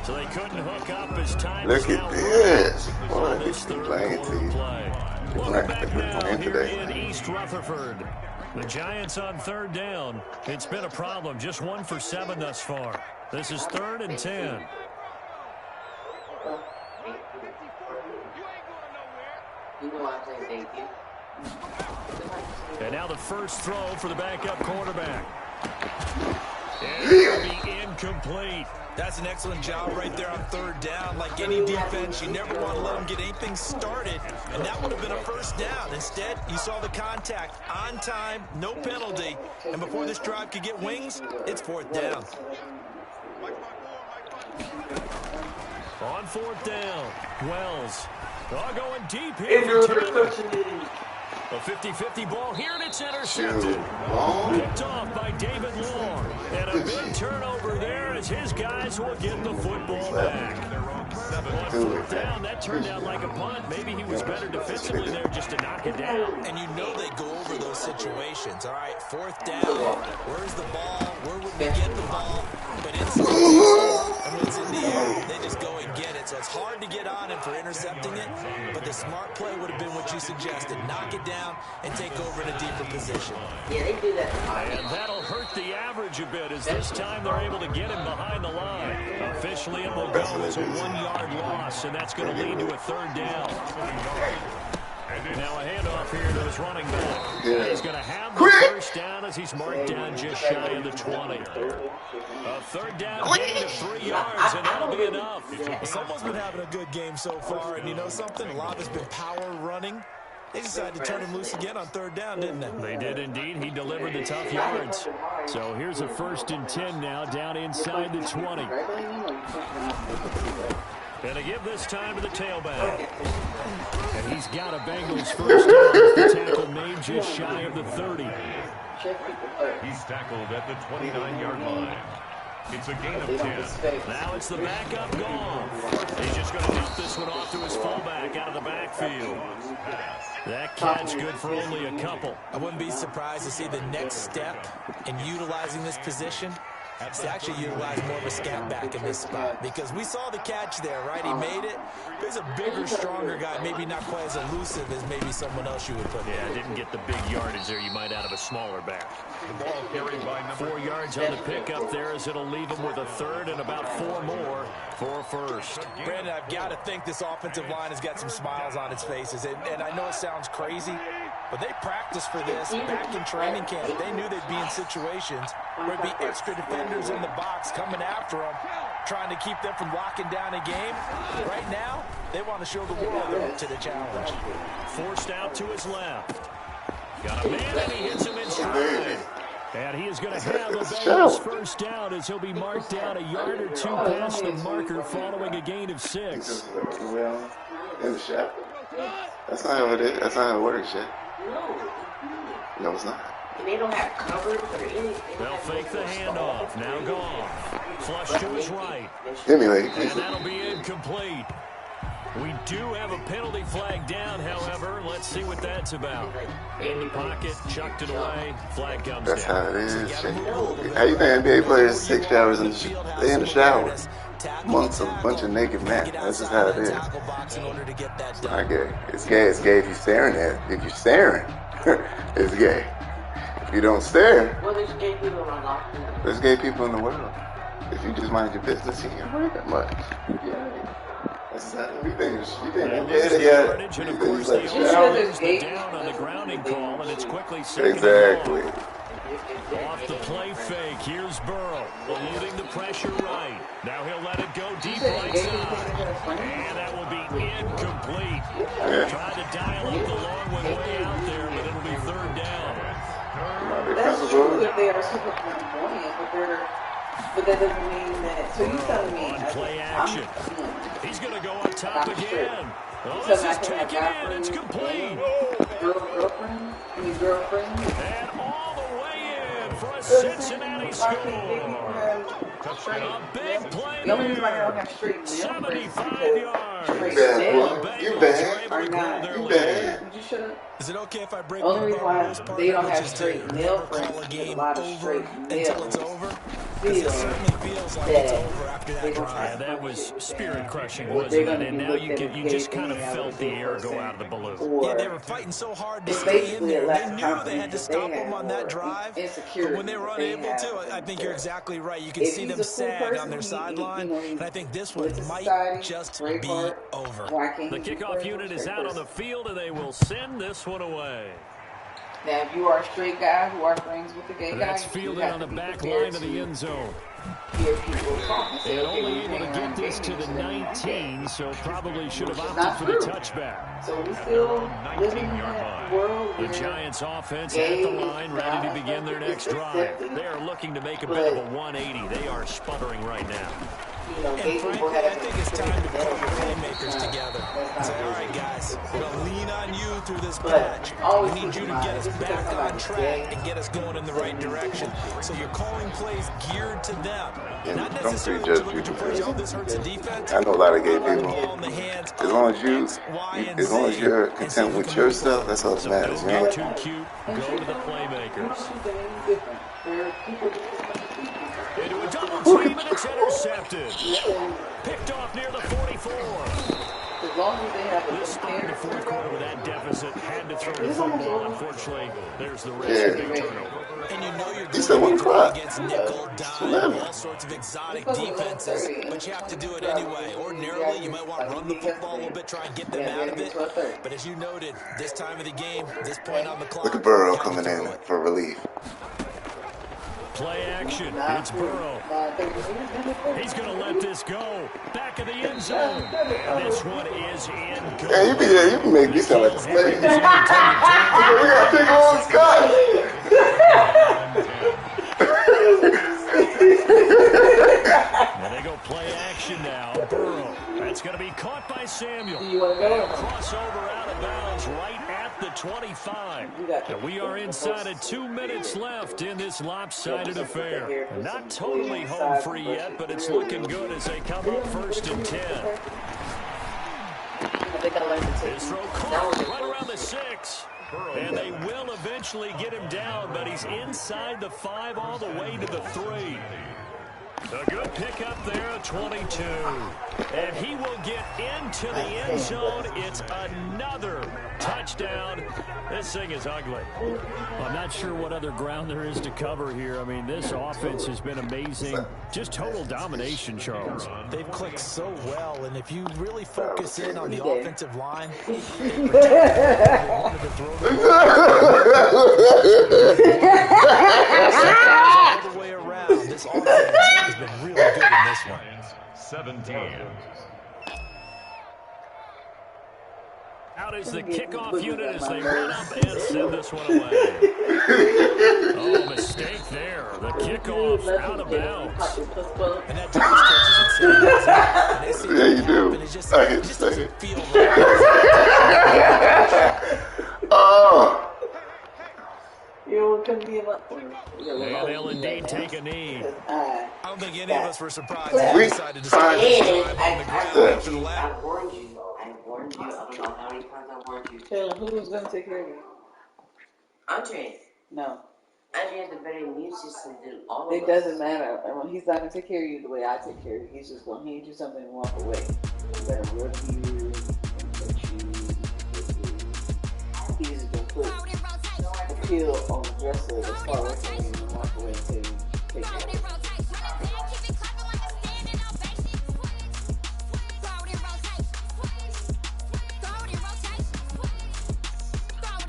So they couldn't hook up as time. Look at this. Boy, this third quarter play. Welcome back now here in East Rutherford. The Giants on third down. It's been a problem. Just 1 for 7 thus far. This is 3rd and 10. And now the first throw for the backup quarterback. And it'll be incomplete. That's an excellent job right there on third down. Like any defense, you never want to let them get anything started, and that would have been a first down. Instead, you saw the contact on time, no penalty, and before this drive could get wings, it's 4th down. On 4th down, Wells. Going deep here for Taylor. A 50-50 ball here, and it's intercepted. Picked off by David Long. And a big turnover there as his guys will get the football back. On 4th down, that turned out like a punt. Maybe he was better defensively there just to knock it down. And you know they go over those situations. All right, 4th down. Where's the ball? Where would we get the ball? But inside, and when it's in the air, they just go and get it. So it's hard to get on him for intercepting it, but the smart play would have been what you suggested. Knock it down and take over in a deeper position. Yeah, they do that. And that'll hurt the average a bit as this time they're able to get him behind the line. Officially, it will go as a 1-yard loss, and that's going to lead to a 3rd down. Now a handoff here to his running back. He's going to have the first down as he's marked down just shy of the 20. A 3rd down gain of 3 yards, and that'll be enough. Someone's been having a good game so far, and you know something? A lot has been power running. They decided to turn him loose again on 3rd down, didn't they? They did indeed. He delivered the tough yards. So here's a 1st and 10 now down inside the 20. Going to give this time to the tailback. And he's got a Bengals first down. The tackle made just shy of the 30. He's tackled at the 29-yard line. It's a gain of 10. Now it's the backup gone. He's just going to dump this one off to his fullback out of the backfield. That catch good for only a couple. I wouldn't be surprised to see the next step in utilizing this position They actually utilized more of a scat back in this spot because we saw the catch there, right? He made it. He's a bigger, stronger guy, maybe not quite as elusive as maybe someone else you would put there. Yeah, didn't get the big yardage there you might out of a smaller back. The ball carried by 4 yards on the pickup there as it'll leave him with a third and about 4 more for first. Brandon, I've got to think this offensive line has got some smiles on its faces. And I know it sounds crazy, but they practiced for this back in training camp. They knew they'd be in situations where it'd be extra defenders in the box coming after them, trying to keep them from locking down a game. Right now, they want to show the world they're up to the challenge. Forced out to his left. Got a man, and he hits him in stride. And he is going to have the Bengals first down as he'll be marked down a yard or 2 past the marker following a gain of 6. In the shot. That's not how it is. That's not how it works, yet. No, it's not. And they don't have coverage or anything. They'll fake the handoff. Now gone. Flush to his right. Anyway. And that'll be incomplete. We do have a penalty flag down, however. Let's see what that's about. In the pocket, chucked it away. Flag comes down. That's how it is. How you think NBA players take showers in the shower? Amongst a bunch of naked men. That's just how it is. It's not gay. It's gay. It's gay if you're staring at it. If you're staring, it's gay. If you don't stare, Well, there's gay people around often. there's gay people in the world. If you just mind your business, you can't worry that much. Yeah. That's not everything. You think yardage, and of course they also lose the down on the grounding call, and it's quickly second. Exactly. Off the play fake, here's Burrow, eluding the pressure right. Now he'll let it go deep right side. And that will be incomplete. Tried to dial up the long one way out there, but it'll be third down. That's true if they are super flamboyant, but that doesn't mean that. So you telling me On play action. He's going to go up top again. Oh, this is taken in. It's complete. Girlfriend? And all the way in for a Cincinnati score. A big play The only reason why I don't there. have straight nails 75 yards. You bad. are not. You bad. You should have. Is it okay if I break Only one reason of why our rules, they don't partner, have which is straight to nail never call a prints, game a lot of over straight until it's nails. over? Because it certainly feels like it's over after that drive. That was spirit crushing, wasn't it? And now you just kind of felt the air go out of the balloon. Yeah, they were fighting so hard to stay in there. They knew they had to stop them on that drive. But when they were unable to, I think you're exactly right. You can see them sag on their sideline. And I think this one might just be over. The kickoff unit is out on the field, and they will send this one away. Now, if you are a straight guy who are friends with the gay guy, That's fielded on the back line of the end zone. hear people talk and say, And okay, only we able to hang get around this gay to the people, then we're gay. 19, so probably should have Which is opted not for the true. touchback. So we still living in that world The where Giants offense at gay the is line, ready to begin their not next drive. accepted, They are looking to make a bit of a 180. They are sputtering right now. you know, gay And people frankly, I have think it's time to put the playmakers together. Say, all right, guys, we're going to lean on you through this patch. We need you to get us back on track and get us going in the right direction. So you're calling plays geared to them. Not Don't necessarily prejudge looking to people. push, oh, this hurts the defense. I know a lot of gay Put the people. ball in the hands As long of as you, X, Y, and as long as Z, you're and see if content we with can move yourself, forward. that's all that So matters. You don't know? get too cute. Go to the playmakers. different. Where people do this much people. Into a double team, and it's intercepted. Picked off near the 44. As long as they have a This started the good fourth quarter with that deficit. Had to throw the It's almost football. over. Unfortunately, there's the risk Yeah. of a turnover. And you know you're He said going 1 to go o'clock. against nickel, dime, 11. all sorts of exotic defenses, but you have to do it anyway. Ordinarily, you might want to run the football a little bit, try and get them out of it. But as you noted, this time of the game, this point on the clock, Look at Burrow gotta coming throw in it. for relief. Play action. It's Burrow. He's going to let this go. Back of the end zone. And this one is in. Hey, you can make me sound like a slave. We gotta take on Scott. And they go play action now. Burrow. That's going to be caught by Samuel. You want to go? Crossover out of bounds right at the 25. And we are inside of 2 minutes left in this lopsided affair. Not totally home free yet, but it's looking good as they come up 1st and 10. They gotta learn to take. His throw caught right around the 6. And they will eventually get him down, but he's inside the 5 all the way to the 3. A good pickup there at 22. And he will get into the end zone. It's another touchdown. This thing is ugly. I'm not sure what other ground there is to cover here. I mean, this offense has been amazing. Just total domination, Charles. They've clicked so well, and if you really focus in on the offensive line, they wanted to throw all the way around. This offense has been really good in this one. 17. Out is the kickoff unit as they run up and send this one away. Oh, mistake there. The kickoff out of bounds. And that Giants coach is insane. Yeah, you do. I hate to say it. Oh. You couldn't be about. And they'll indeed take a knee. I don't think any of us were surprised when they decided to start on the ground after the last. I warned you. I don't know how many times I warned you. Taylor, who was going to take care of you? Andre. No. Andre has a better immune system than all of us. It doesn't matter. He's not going to take care of you the way I take care of you. He's just going to hand you something and walk away. He's going to rub you and touch you. He's just going to put the pill on the dresser that's far away from you and walk away until you take care of it.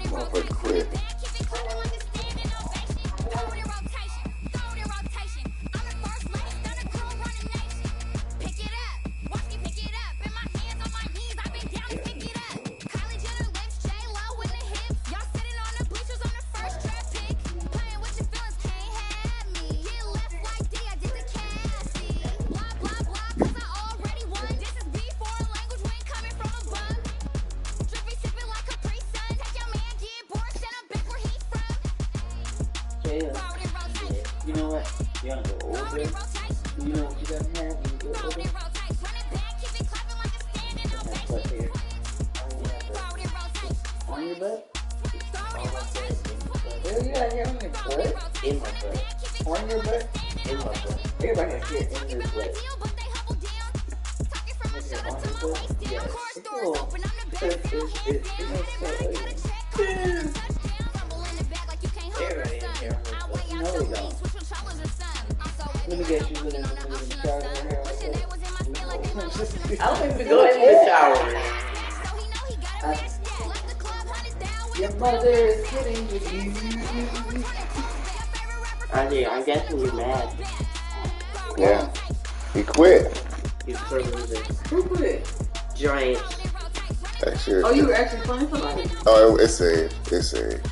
Motherfucker quit. You know what? You're gonna go older. You know what you're gonna have when you get older? Butt hair. On your butt? Where you got hair on your butt? In my butt. On your butt? In my butt. Everybody has hair in their butt. On your butt? Yes. It's cool. It makes sense. Everybody in here. No, they don't. Let me guess, you live in the shower with your hair on. I don't even go in the shower. Your mother is kidding with you. Andre, I'm guessing you're mad. Yeah. He quit. You're so losing. Who quit? Giants. Actually, Oh, you were actually playing somebody? oh, it's saved. It's saved.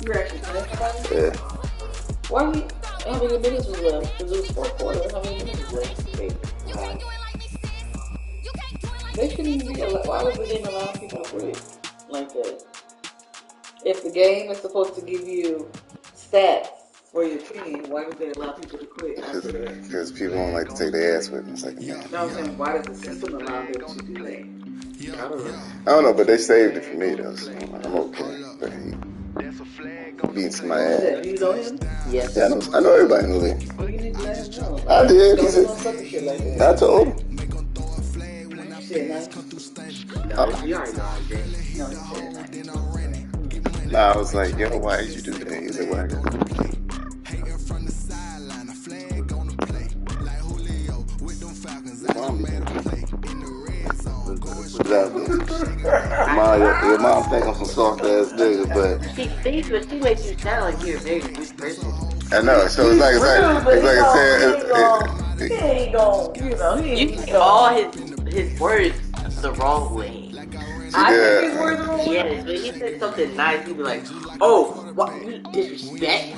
You were actually playing somebody? Yeah. Why he? How many minutes was left? Because it was fourth quarter. How many minutes was left? They shouldn't even be allowed. Why was the game allowing people to quit like that? If the game is supposed to give you stats for your team, why would they allow people to quit? Because people don't like to take their ass with them. It's like, man. No, I'm saying, why does the system allow them to do that? I don't know. I don't know, but they saved it for me, though, so I'm okay. But he beats my ass. You know him? Yes. Yeah, I know everybody in the league. Oh, you need to let him know. I did. Don't do no sucker shit like that. I told him. You said nice? No, you already know Andre. No, you said nice. Nah, I was like, yo, why did you do that? He said, why? Your mom think I'm some soft ass nigga, but She thinks, but she makes you sound like you're a very good person. I know. So it's like He ain't gon', you know, he You ain't take all his words the wrong way. I think his words wrong. Yes, when he said something nice, he'd be like, "Oh, what? You disrespect?"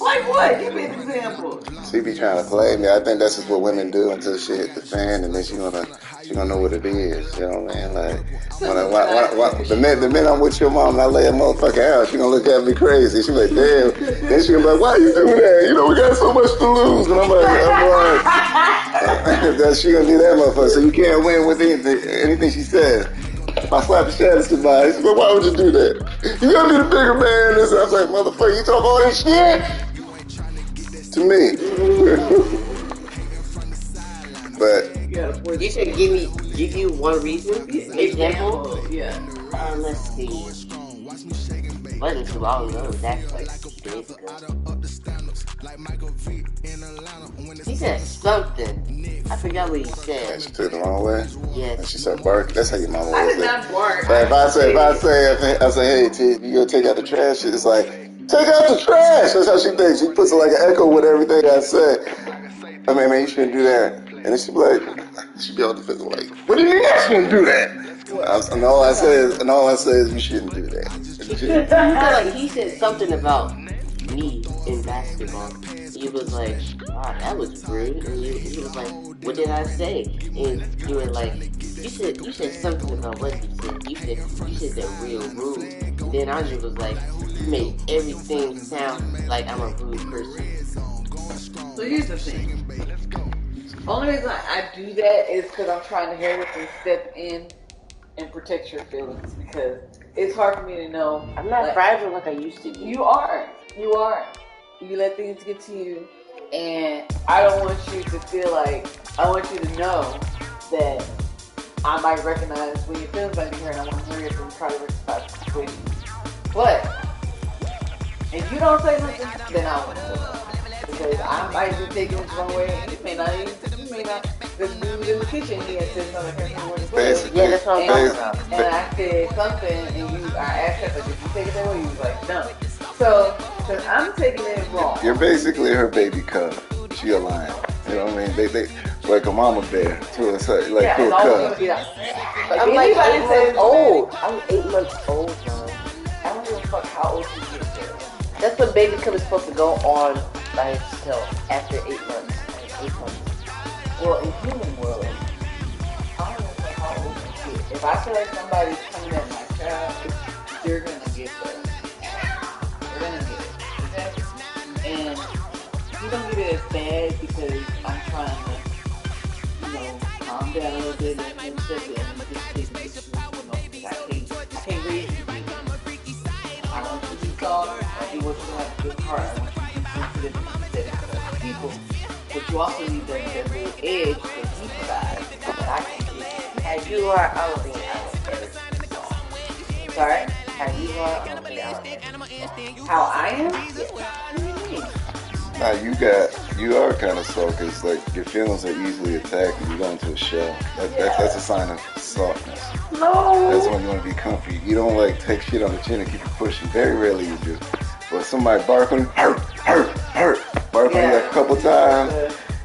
Like what? Give me an example. she be trying to play me. I think that's just what women do until she hit the fan, and then she gonna know what it is. You know what I mean? Like, the minute I'm with your mom and I lay a motherfucker out, she gonna look at me crazy. She like, damn. Then she gonna be like, why you do that? You know, we got so much to lose. And I'm like, that she gonna do that motherfucker. So you can't win with anything she says. I slap the shit out of somebody. She said, why would you do that? You gotta be the bigger man. And I'm like, motherfucker, you talk all this shit? To me. But You should give you one reason. Example. Yeah. Let's see. Wasn't too long ago. That's like 2 days ago. He said something. I forgot what he said. and she took it the wrong way. Yes. And she started barking. That's how your mama I was. did not bark. Like, I say, hey, T, you gonna take out the trash? It's like, take out the trash. That's how she thinks. She puts it like an echo with everything I say. I mean, man, you shouldn't do that. And then she be like, she be all defensive, like, what do you mean I shouldn't do that? And all I say is, you shouldn't do that. He said something about me in basketball. He was like, wow, that was rude. And he was like, what did I say? And you were like, you said something about what he said. You said that real rude. And then Andre was like, you made everything sound like I'm a rude person. So here's the thing. Only reason I do that is because I'm trying to hurry up and step in and protect your feelings, because it's hard for me to know. I'm not fragile like I used to be. You are. You let things get to you, and I don't want you to feel like, I want you to know that I might recognize when your feelings might be hurt, and I want to hurry up and try to rectify the situation. But if you don't say nothing, then I want to say nothing. Because I might be taking it the wrong way, and you may not. The dude in the kitchen, he had said something. Basically. Yeah, that's what I'm talking about. And I said something, and I asked her, like, did you take it that way? He was like, no. So, because I'm taking it wrong. You're basically her baby cub. She a lion. You know what I mean? They like a mama bear to a cub. I'm like 8 months old. I'm 8 months old now. I don't give a fuck how old you get there. That's when baby cub is supposed to go on by itself after 8 months. 8 months. Well, in human world, I don't know how old you get. If I feel like somebody's coming at my child, they're gonna get that. They're gonna get it. Okay? And you don't get it as bad because I'm trying to, calm down a little bit and accept it and just take it. I can't raise you. I want you to be soft. I want you to have a good heart. I want you to be sensitive and empathetic to other people. But you also need that little edge that he provides that I can give. As you are, I will be out. Sorry? As you are, I will be out. How I am? Now you are kind of soft, because like your feelings are easily attacked and you go into a shell. That's a sign of softness. No. That's when you want to be comfy. You don't like take shit on the chin and keep it pushing. Very rarely you do. But somebody bark on you, hurt, bark on you like a couple times.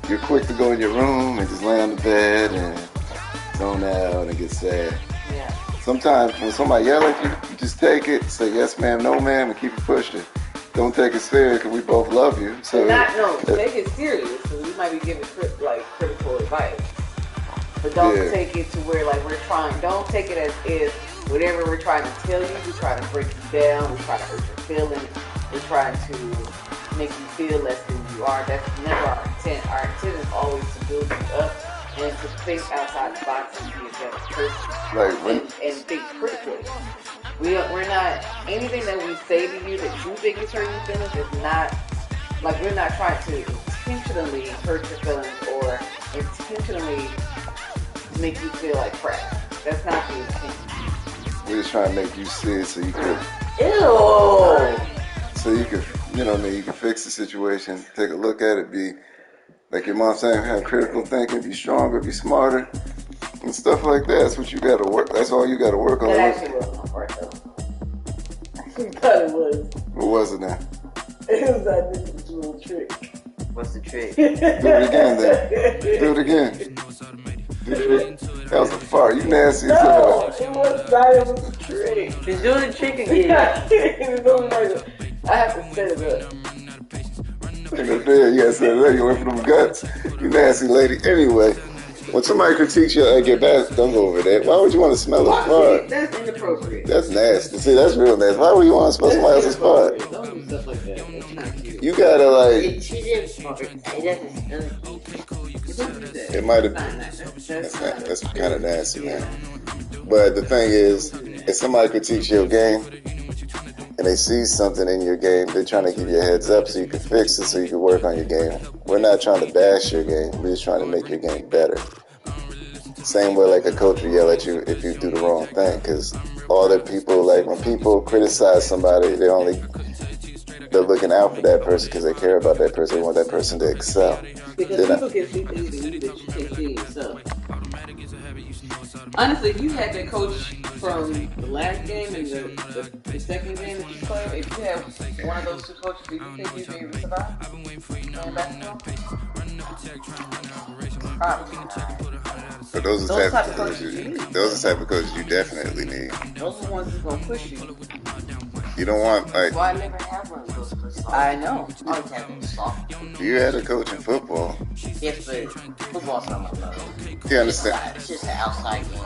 You're quick to go in your room and just lay on the bed and zone out and get sad. Yeah. Sometimes when somebody yell at you, you just take it, say yes ma'am, no ma'am, and keep it pushing. Don't take it serious, because we both love you. So take it serious, because we might be giving critical advice. But don't take it to where don't take it as if whatever we're trying to tell you, we try to break you down, we try to hurt your feelings, we're trying to make you feel less than you are. That's never our intent. Our intent is always to build you up and to think outside the box and be a better person. And think critically. We're not, anything that we say to you that you think is hurting your feelings is not, we're not trying to intentionally hurt your feelings or intentionally make you feel like crap. That's not the intent. we're just trying to make you see it so you could. Ew! So you could, you can fix the situation, take a look at it, be, like your mom saying, have critical thinking, be stronger, be smarter, and stuff like that. That's what you got to work. That's all you got to work on. That actually wasn't my part, though. I thought it was. What was it now? It was that nigga's little trick. What's the trick? Do it again, then. Do it again. That was a fart. You nasty as hell. No, it was not. It was a trick. Just do the trick again. It was only I have to set it up. You gotta set it up. You went for them guts. You nasty lady. Anyway, when somebody critiques you, get back, don't go over that. Why would you want to smell a fart? That's inappropriate. That's nasty. See, that's real nasty. Why would you want to smell somebody else's fart? Don't do stuff like that. That's not cute. You gotta She did fart. It might have. That's kind of nasty, man. But the thing is, if somebody critiques your game, and they see something in your game, they're trying to give you a heads up so you can fix it, so you can work on your game. We're not trying to bash your game. We're just trying to make your game better. Same way like a coach will yell at you if you do the wrong thing, because all the people, like when people criticize somebody, they're looking out for that person because they care about that person. They want that person to excel. Because people can see things in you that you can't see in yourself. Honestly, if you had that coach from the last game and the second game that you played, if you had one of those two coaches, do you think you'd be able to survive playing basketball? Probably not. But those are the type of coaches you definitely need. Those are the ones that's going to push you. You don't want, like... Well, I never had one of those for softball. I know. I always had them softball. You had a coach in football. Yes, but football's not my love. You understand? It's just an outside game.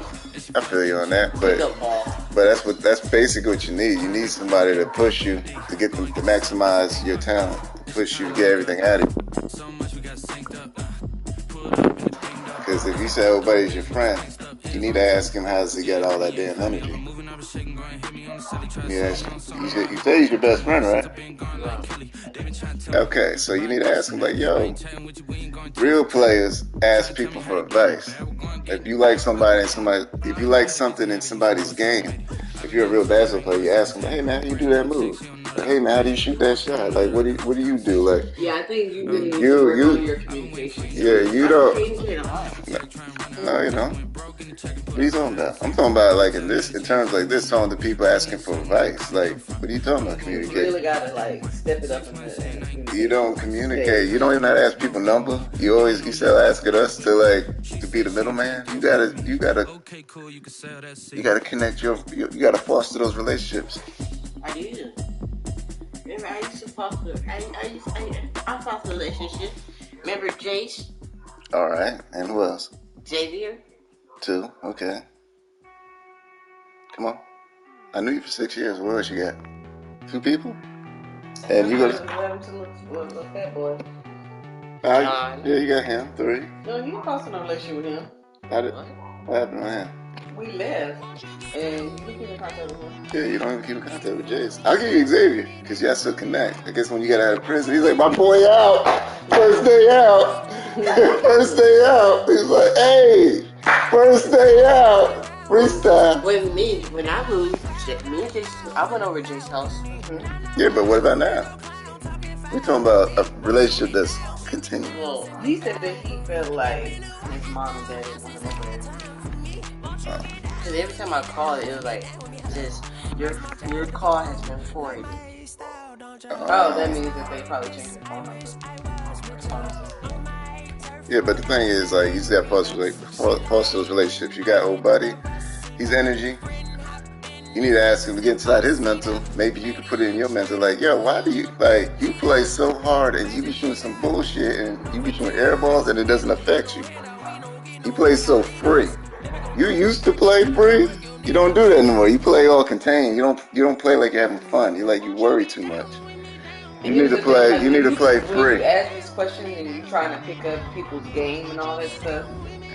I feel you on that, but that's basically what you need. You need somebody to push you, to get them to maximize your talent, to push you to get everything out of you. Because if you say everybody's your friend, you need to ask him how's he got all that damn energy. You say he's your best friend, right? Okay, so you need to ask him like, yo, real players ask people for advice. If you like if you like something in somebody's game, if you're a real basketball player, you ask them, hey man, how do you do that move? Like, hey man, how do you shoot that shot? Like, what do you do? Like, yeah, I think you really need to work on your communication. Yeah, you don't. No, you don't. What are you talking about? I'm talking about like in terms like this, talking to people asking for advice. Like, what are you talking about? Communicating. You really gotta like step it up in the you don't communicate. You don't even know how to ask people number. You still asking us to be the middleman. You gotta connect you gotta foster those relationships. I do. Remember, I used to foster. I foster relationships. Remember Jace? All right, and who else? Xavier. 2, okay. Come on. I knew you for 6 years. What else you got? 2 people? And you got Look that boy. Yeah, you got him. 3. No, you didn't foster no relationship with him. What happened to him? We left, and you keep in contact with him. Yeah, you don't even keep in contact with Jace. I'll give you Xavier, because y'all still connect. I guess when you got out of prison, he's like, my boy out. First day out. First day out. He's like, hey, first day out. Freestyle. When I moved, me and Jace, I went over to Jace's house. Mm-hmm. Yeah, but what about now? We're talking about a relationship that's continuing. Well, he said that he felt like his mom and dad didn't want him over there. Because every time I called, it was like, just your call has been forwarded. That means that they probably changed their phone number. Yeah, but the thing is, like, you just got to foster those relationships. You got old buddy, he's energy. You need to ask him to get inside his mental. Maybe you could put it in your mental, like, yo, why do you play so hard and you be shooting some bullshit and you be shooting air balls and it doesn't affect you. You play so free. You used to play free. You don't do that anymore. You play all contained. You don't play like you're having fun. You worry too much. You need to play free. When you ask these questions and you're trying to pick up people's game and all that stuff,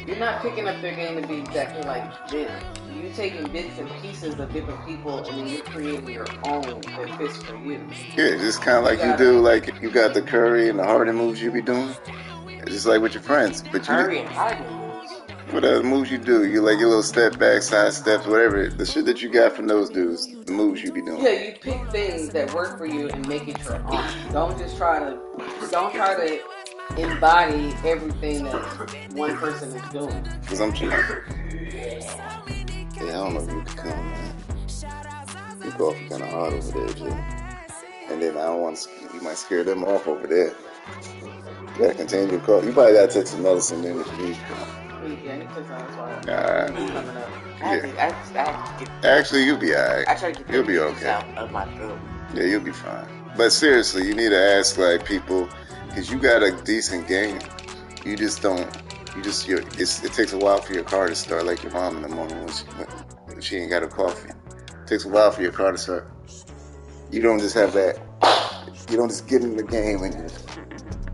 you're not picking up their game to be exactly like this. You're taking bits and pieces of different people and then you're creating your own that fits for you. Yeah, just kind of like you do, like you got the Curry and the Harden moves you be doing. It's just like with your friends. But Curry and Harden moves. Whatever moves you do, you like your little step back, side steps, whatever. The shit that you got from those dudes, the moves you be doing. Yeah, you pick things that work for you and make it your own. Don't try to embody everything that one person is doing. Cause I'm cheating. Yeah, I don't know if you can come, man. You go off kind of hard over there, Jay. And then I don't want to. You might scare them off over there. You gotta continue to call. You probably gotta take some medicine in this week. Actually, you'll be alright. You'll be okay. Out of my throat. Yeah, you'll be fine. But seriously, you need to ask like people, because you got a decent game. You just don't. It takes a while for your car to start, like your mom in the morning when she ain't got her coffee. It takes a while for your car to start. You don't just have that. You don't just get in the game and just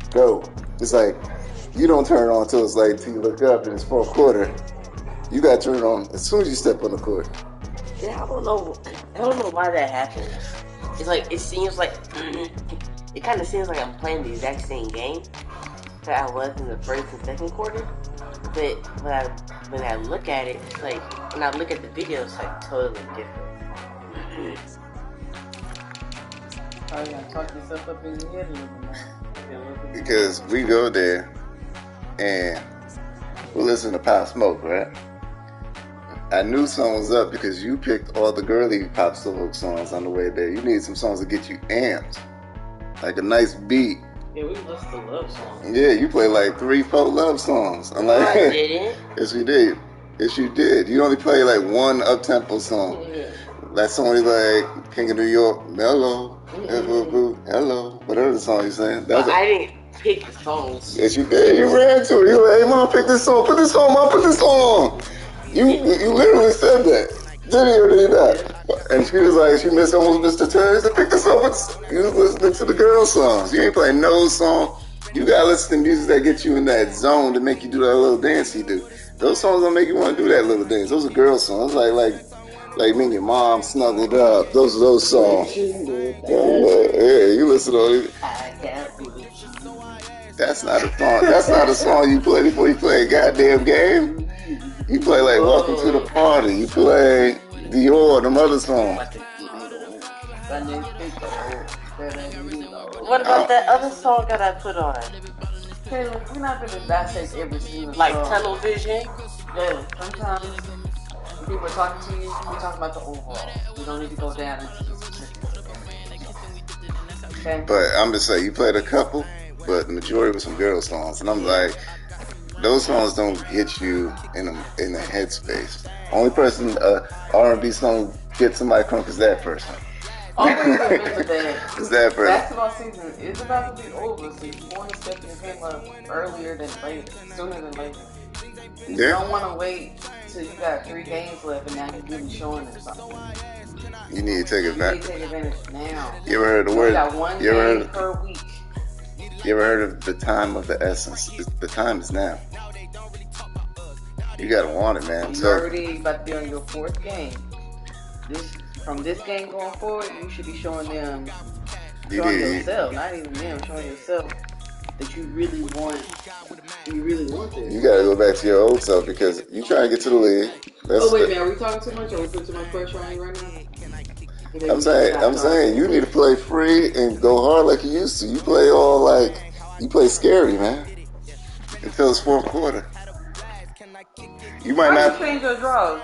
go. It's like. You don't turn it on until it's like, till you look up and it's fourth quarter. You got to turn it on as soon as you step on the court. Yeah, I don't know why that happens. it's like it seems like it kind of seems like I'm playing the exact same game that I was in the first and second quarter. But when I look at it, it's like when I look at the video, it's like totally different. Oh, you gotta talk yourself up in your head a little more. Because we go there and we listen to Pop Smoke, right? I knew something was up because you picked all the girly Pop Smoke songs on the way there. You need some songs to get you amped, like a nice beat. Yeah, we listen to love songs. Yeah, you play like 3-4 love songs. I'm like, I didn't. Yes, we did. Yes, you did. You only play like one up-tempo song. Yeah. That song is like King of New York, Mellow, Hello, whatever the song you're saying. But I didn't pick the songs. Yes, you did. You ran to it. You were like, hey, Mom, pick this song. Put this on, Mom. Put this on. You literally said that. Did he or did he not? And she was like, she almost missed her turn. She said, pick this up. You was listening to the girl songs. You ain't playing no song. You gotta listen to music that gets you in that zone to make you do that little dance you do. Those songs don't make you want to do that little dance. Those are girl songs. Like me and your mom snuggled up. Those are those songs. Yeah, you listen to all these. That's not a song. That's not a song you play before you play a goddamn game. You play like Welcome to the Party. You play Dior, them other songs. What about that other song that I put on? Taylor, we're not going to dissect every single Like song. Tunnel Vision? Yeah, sometimes when people are talking to you, we talk about the overall. We don't need to go down into the specifics. Okay? But I'm just saying, you played a couple, but the majority was some girl songs. And I'm like, those songs don't get you in a headspace. Only person R&B song gets somebody crunk is that person. Always remember that Is that person. basketball season is about to be over, so you want to step your game up earlier than later, sooner than later. You don't want to wait till you got 3 games left and now you're really showing them something. You need to take advantage. You need to take advantage now. You ever heard the word? You got one game per week. You ever heard of the time of the essence? The time is now. You gotta want it, man. You're already about to be on your 4th game. From this game going forward, you should be showing them, yourself, not even them, showing yourself that you really want this. You gotta go back to your old self because you trying to get to the league. Wait a minute, are we talking too much? Are we putting too much pressure on you right now? I'm saying you need to play free and go hard like you used to. You play you play scary, man. Until it's 4th quarter. You might not change your drawers.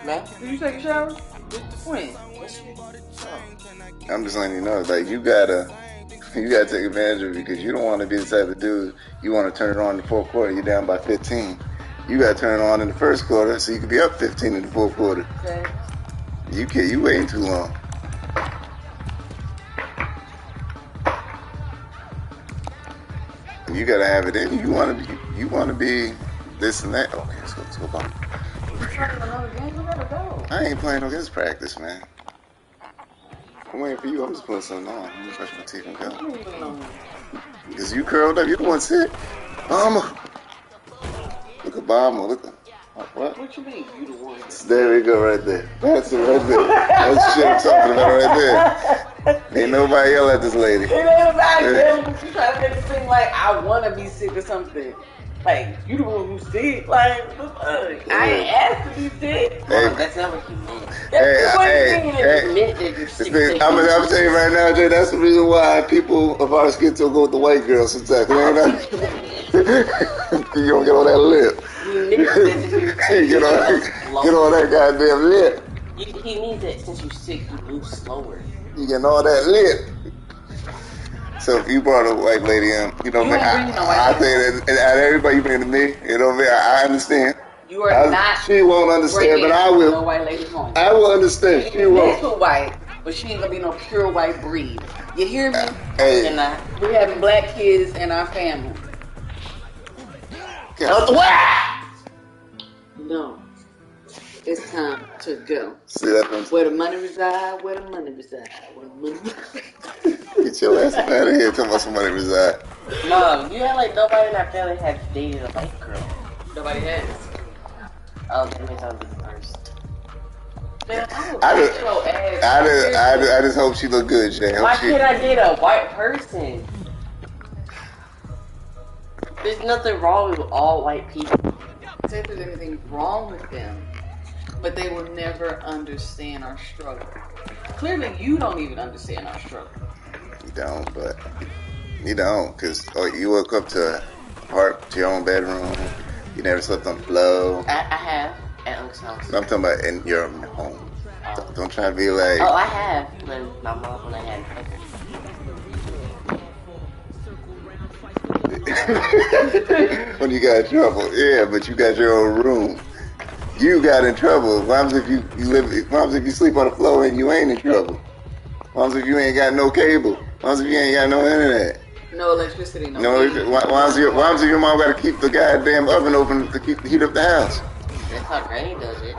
Man, did you take a shower? When? I'm just letting you know, like you gotta take advantage of it because you don't want to be the type of dude you want to turn it on in the 4th quarter. You're down by 15. You gotta turn it on in the 1st quarter so you can be up 15 in the 4th quarter. Okay. You waiting too long. You gotta have it in you. You wanna be this and that. Okay, let's go bump. I ain't playing no this practice, man. I'm waiting for you. I'm just putting something on. I'm gonna brush my teeth and go. Because you curled up. You the one sick. Mama. Look at Mama. Look at what? What you mean? You the one. There we go, right there. That's it, right there. That's the shit I'm talking about right there. Ain't nobody yell at this lady. It ain't about you. You trying to make it seem like I want to be sick or something. Like, you the one who's sick. Like, what the fuck? I ain't asked to be sick. Hey, that's not what you meant. That's I'm gonna tell you right now, Jay, that's the reason why people of our skin tone go with the white girls sometimes. You don't get on that lip. Get on that goddamn lip. He means that since you're sick, you move slower. You getting all that lip. So if you brought a white lady in, I think that everybody you bring to me, I understand. You are not. She won't understand, but I will. No white lady home. I will understand. She won't. She's white, but she ain't gonna be no pure white breed. You hear me? Hey. And we having black kids in our family. No. It's time to go. See that? Where the money reside, where the money reside, where the money reside. Get your ass out of here. Tell me somebody reside. No, you had like nobody in our family has dated a white girl. Nobody has. Oh, that means I was the first. Man, I just hope she look good, Jay. Why can't I date a white person? There's nothing wrong with all white people. I don't say there's anything wrong with them, but they will never understand our struggle. Clearly, you don't even understand our struggle. You don't, but you don't, because you woke up to your own bedroom. You never slept on the floor. I have at Unc's house. I'm talking about in your home. Don't try to be like. Oh, I have when my mom when I had when you got in trouble, yeah, but you got your own room. You got in trouble. What happens if you sleep on the floor and you ain't in trouble? What happens if you ain't got no cable? What happens if you ain't got no internet? No electricity, What happens if your mom got to keep the goddamn oven open to heat up the house? That's how Granny does it.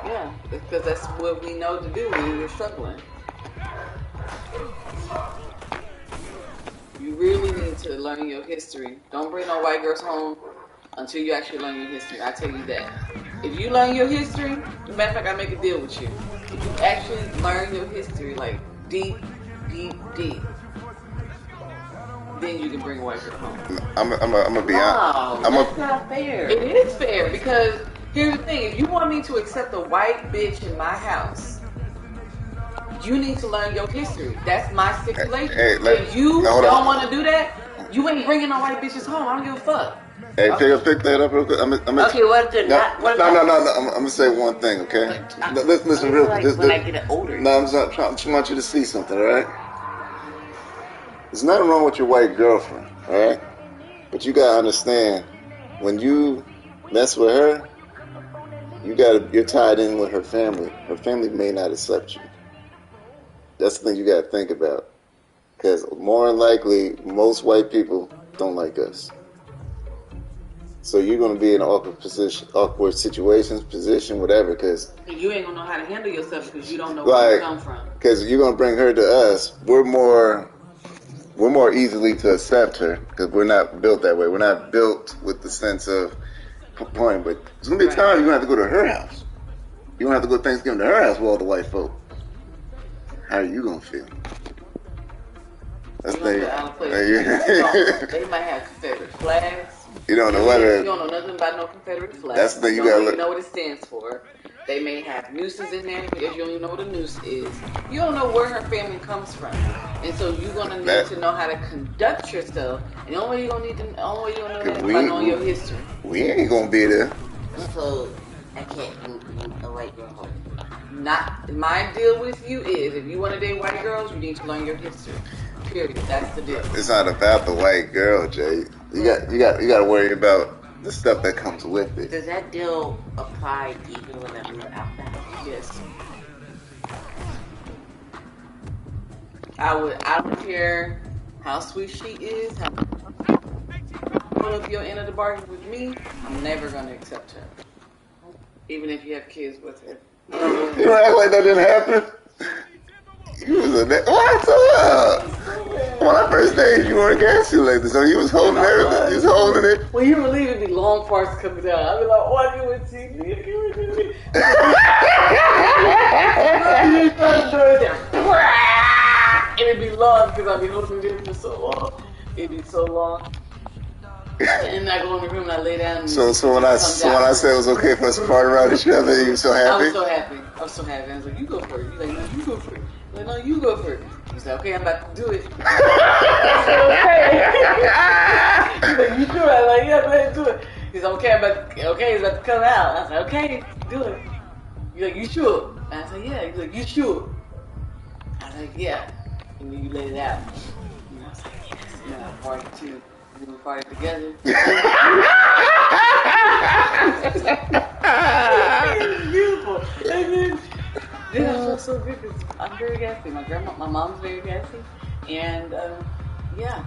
Yeah, because that's what we know to do when we're struggling. You really need to learn your history. Don't bring no white girls home until you actually learn your history. I tell you that. If you learn your history, as a matter of fact, I make a deal with you. If you actually learn your history, like deep, then you can bring a white girl home. I'm gonna be honest. That's not fair. It is fair because here's the thing: if you want me to accept a white bitch in my house, you need to learn your history. That's my stipulation. If you don't want to do that, you ain't bringing no white bitches home. I don't give a fuck. Hey, pick that up real quick. Okay, what if they're not? No. I'm gonna say one thing, okay? Listen real quick. When I get older. No, I just want you to see something, all right? There's nothing wrong with your white girlfriend, all right? But you gotta understand, when you mess with her, you're tied in with her family. Her family may not accept you. That's the thing you gotta think about. Because more than likely, most white people don't like us. So you're gonna be in an awkward situation, whatever. Because you ain't gonna know how to handle yourself because you don't know where you come from. Because you're gonna bring her to us. We're more easily to accept her because we're not built that way. We're not built with the sense of point. But there's gonna be a time you're gonna have to go to her house. You're gonna have to go to Thanksgiving to her house with all the white folk. How are you gonna feel? That's the thing. They might have Confederate flags. You don't know whether. You don't know nothing about no Confederate flag. That's the thing you gotta don't look. even know what it stands for. They may have nooses in there because you don't even know what a noose is. You don't know where her family comes from, and so you're gonna need to know how to conduct yourself. And the only way you're gonna know that is by knowing your history. We ain't gonna be there. So I can't bring a white girl home. Not my deal with you is if you want to date white girls, you need to learn your history. Period. That's the deal. It's not about the white girl, Jay. You got to worry about the stuff that comes with it. Does that deal apply even when I move out the house? Yes. I don't care how sweet she is. If you're into the bargain with me, I'm never gonna accept her, even if you have kids with her. You don't act like that didn't happen. What's up? When I first dated you weren't gassy like this, so he was holding everything. He was holding it. When you were leaving, it'd be long farts coming down. I'd be like, oh, I can't see me. And it'd be long because I'd be holding it for so long. It'd be so long. And I go in the room and I lay down. So when I said it was okay for us to fart around each other, you were so happy? I was so happy. I was like, you go for it. He's like, no, you go for it. I'm like, no, you go for it. He's like, okay, I'm about to do it. I said, okay. He's like, you sure? I'm like, yeah, go ahead and do it. He's like, okay, it's about to come out. I was like, okay, do it. He's like, you sure? And I said, yeah. He's like, you sure? I was like, yeah. And then you let it out. And I was like, yes. And then I farted too. We farted together. It's beautiful. And then I felt so good because I'm very gassy. My mom's very gassy. And, yeah.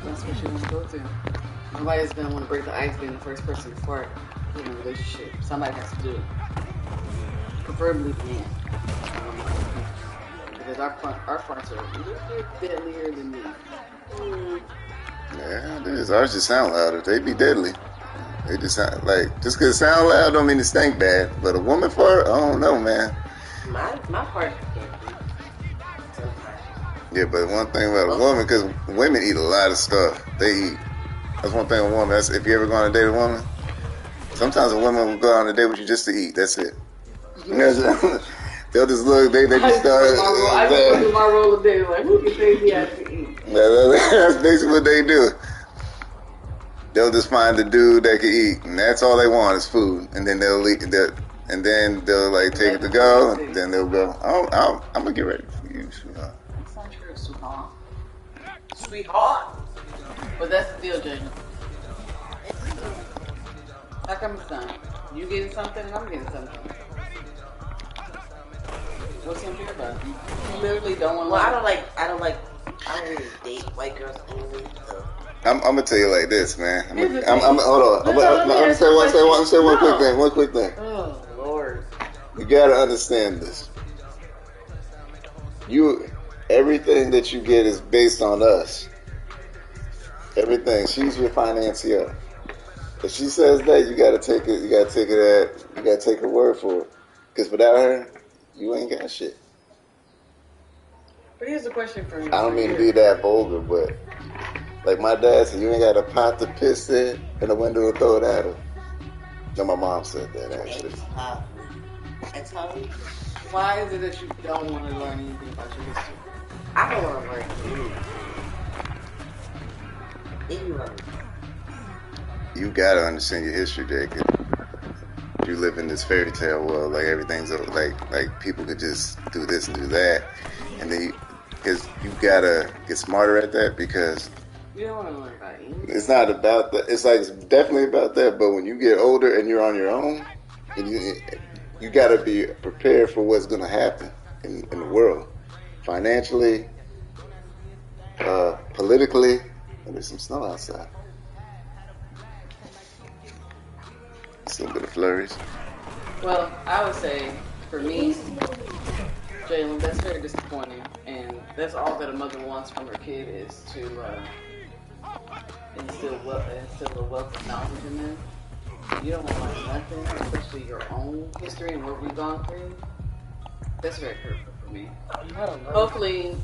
That's what she wants to go to. Nobody's going to want to break the ice being the first person to fart in a relationship. Somebody has to do it. Preferably men. Because our farts are a little bit deadlier than me. Yeah, it is. Ours just sound louder. They be deadly. It just sound like, just because it sound loud don't mean it stink bad. But a woman fart, I don't know, man. My fart can't be. Yeah, but one thing about a woman, because women eat a lot of stuff. They eat. That's one thing with a woman. That's if you ever go on a date with a woman. Sometimes a woman will go on a date with you just to eat. That's it. You know what I'm saying? They'll just look. They just start. I just do my roll of day. Like, who can say he has to eat? That's basically what they do. They'll just find the dude that can eat, and that's all they want is food. And then they'll eat. And then they'll like take it to go. And then they'll go. I'm gonna get ready for you, sweetheart. That's not true, sweetheart. Sweetheart. But that's the deal, Jalen. How come it's done? You getting something and I'm getting something. What's unfair about it? You literally don't want to. Well, I don't really date white girls anyway, so. I'm gonna tell you like this, man. Hold on. I'm gonna say one quick thing. One quick thing. Oh Lord. You gotta understand this. Everything that you get is based on us. Everything. She's your financier. If she says that, you gotta take it. You gotta take her word for it. Because without her, you ain't got shit. But here's the question for you. I don't mean to be that vulgar, but like my dad said, you ain't got a pot to piss in and a window to throw it at her. No, my mom said that actually. Exactly. Why is it that you don't want to learn anything about your history? I don't want to learn anything. You gotta understand your history, Jake. You live in this fairy tale world, like everything's like people could just do this and do that, and then because you gotta get smarter at that because you don't want to learn about anything. It's not about that. It's like it's definitely about that, but when you get older and you're on your own, and you gotta be prepared for what's gonna happen in the world, financially, politically, and there's some snow outside. A little bit of flurries. Well, I would say, for me, Jalen, that's very disappointing. And that's all that a mother wants from her kid is to instill a wealth of knowledge in them. You don't want to learn nothing, especially your own history and what we've gone through. That's very hurtful for me. Hopefully,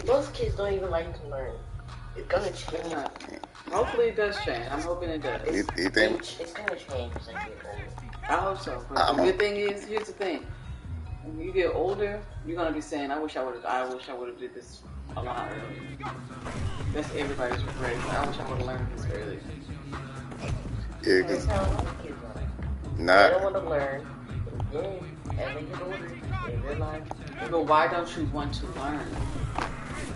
most kids don't even like to learn. It's gonna change. Hopefully it does change. I'm hoping it does. You think? It's gonna change as I get older. I hope so. But the good thing is, here's the thing. When you get older, you're gonna be saying, I wish I would have did this a lot earlier. That's everybody's regret. I wish I would have learned this earlier. Yeah, because I don't want to learn. Then, as they get older, they realize. But why don't you want to learn?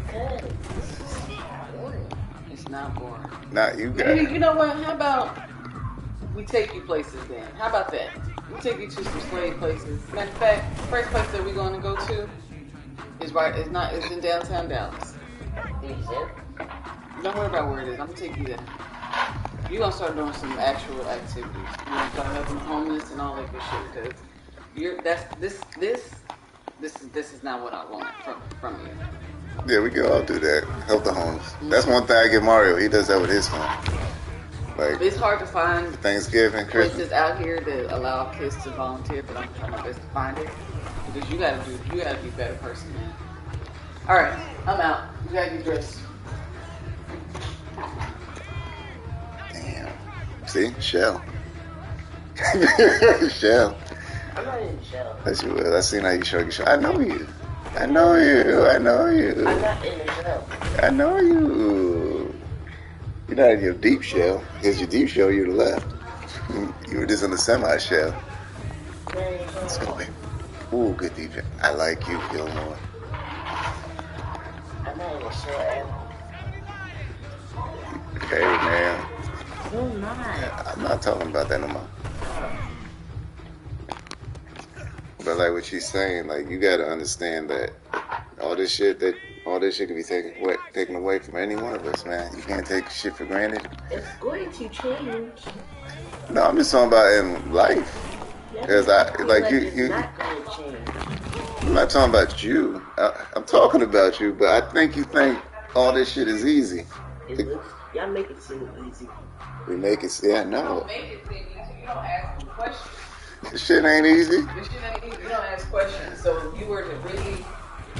Because it's boring. It's not boring. You got Maybe, you know what? How about we take you places then? How about that? We take you to some slave places. Matter of fact, the first place that we're going to go to is in downtown Dallas. Don't worry about where it is. I'm gonna take you there. You're gonna start doing some actual activities. You're gonna start helping homeless and all that good shit because this is not what I want from you. Yeah, we can all do that. Help the homeless. Mm-hmm. That's one thing I give Mario. He does that with his son. Like it's hard to find Thanksgiving, Christmas places out here that allow kids to volunteer, but I'm trying my best to find it because you gotta be a better person, man. All right, I'm out. You gotta get dressed. Damn. See, Shell. Shell. I'm not in Shell. Yes, you will. I seen how you show your shell. I know you. I know you. I'm not in the shell. I know you. You're not in your deep shell. Because your deep shell, you're to the left. You were just in the semi-shell. Let's go in. Ooh, good deep shell. I like you, Gilmore. I'm not in the shell at all. Hey, man. You're not. I'm not talking about that no more. But like what she's saying, like you gotta understand that all this shit can be taken away from any one of us, man. You can't take shit for granted. It's going to change. No, I'm just talking about in life. Because it's not going to change. I'm not talking about you. I'm talking about you, but I think you think all this shit is easy. It looks Y'all make it seem easy. We make it. Yeah, no. You don't make it seem easy. You don't ask them questions. This shit ain't easy. This shit ain't easy. You don't ask questions. So if you were to really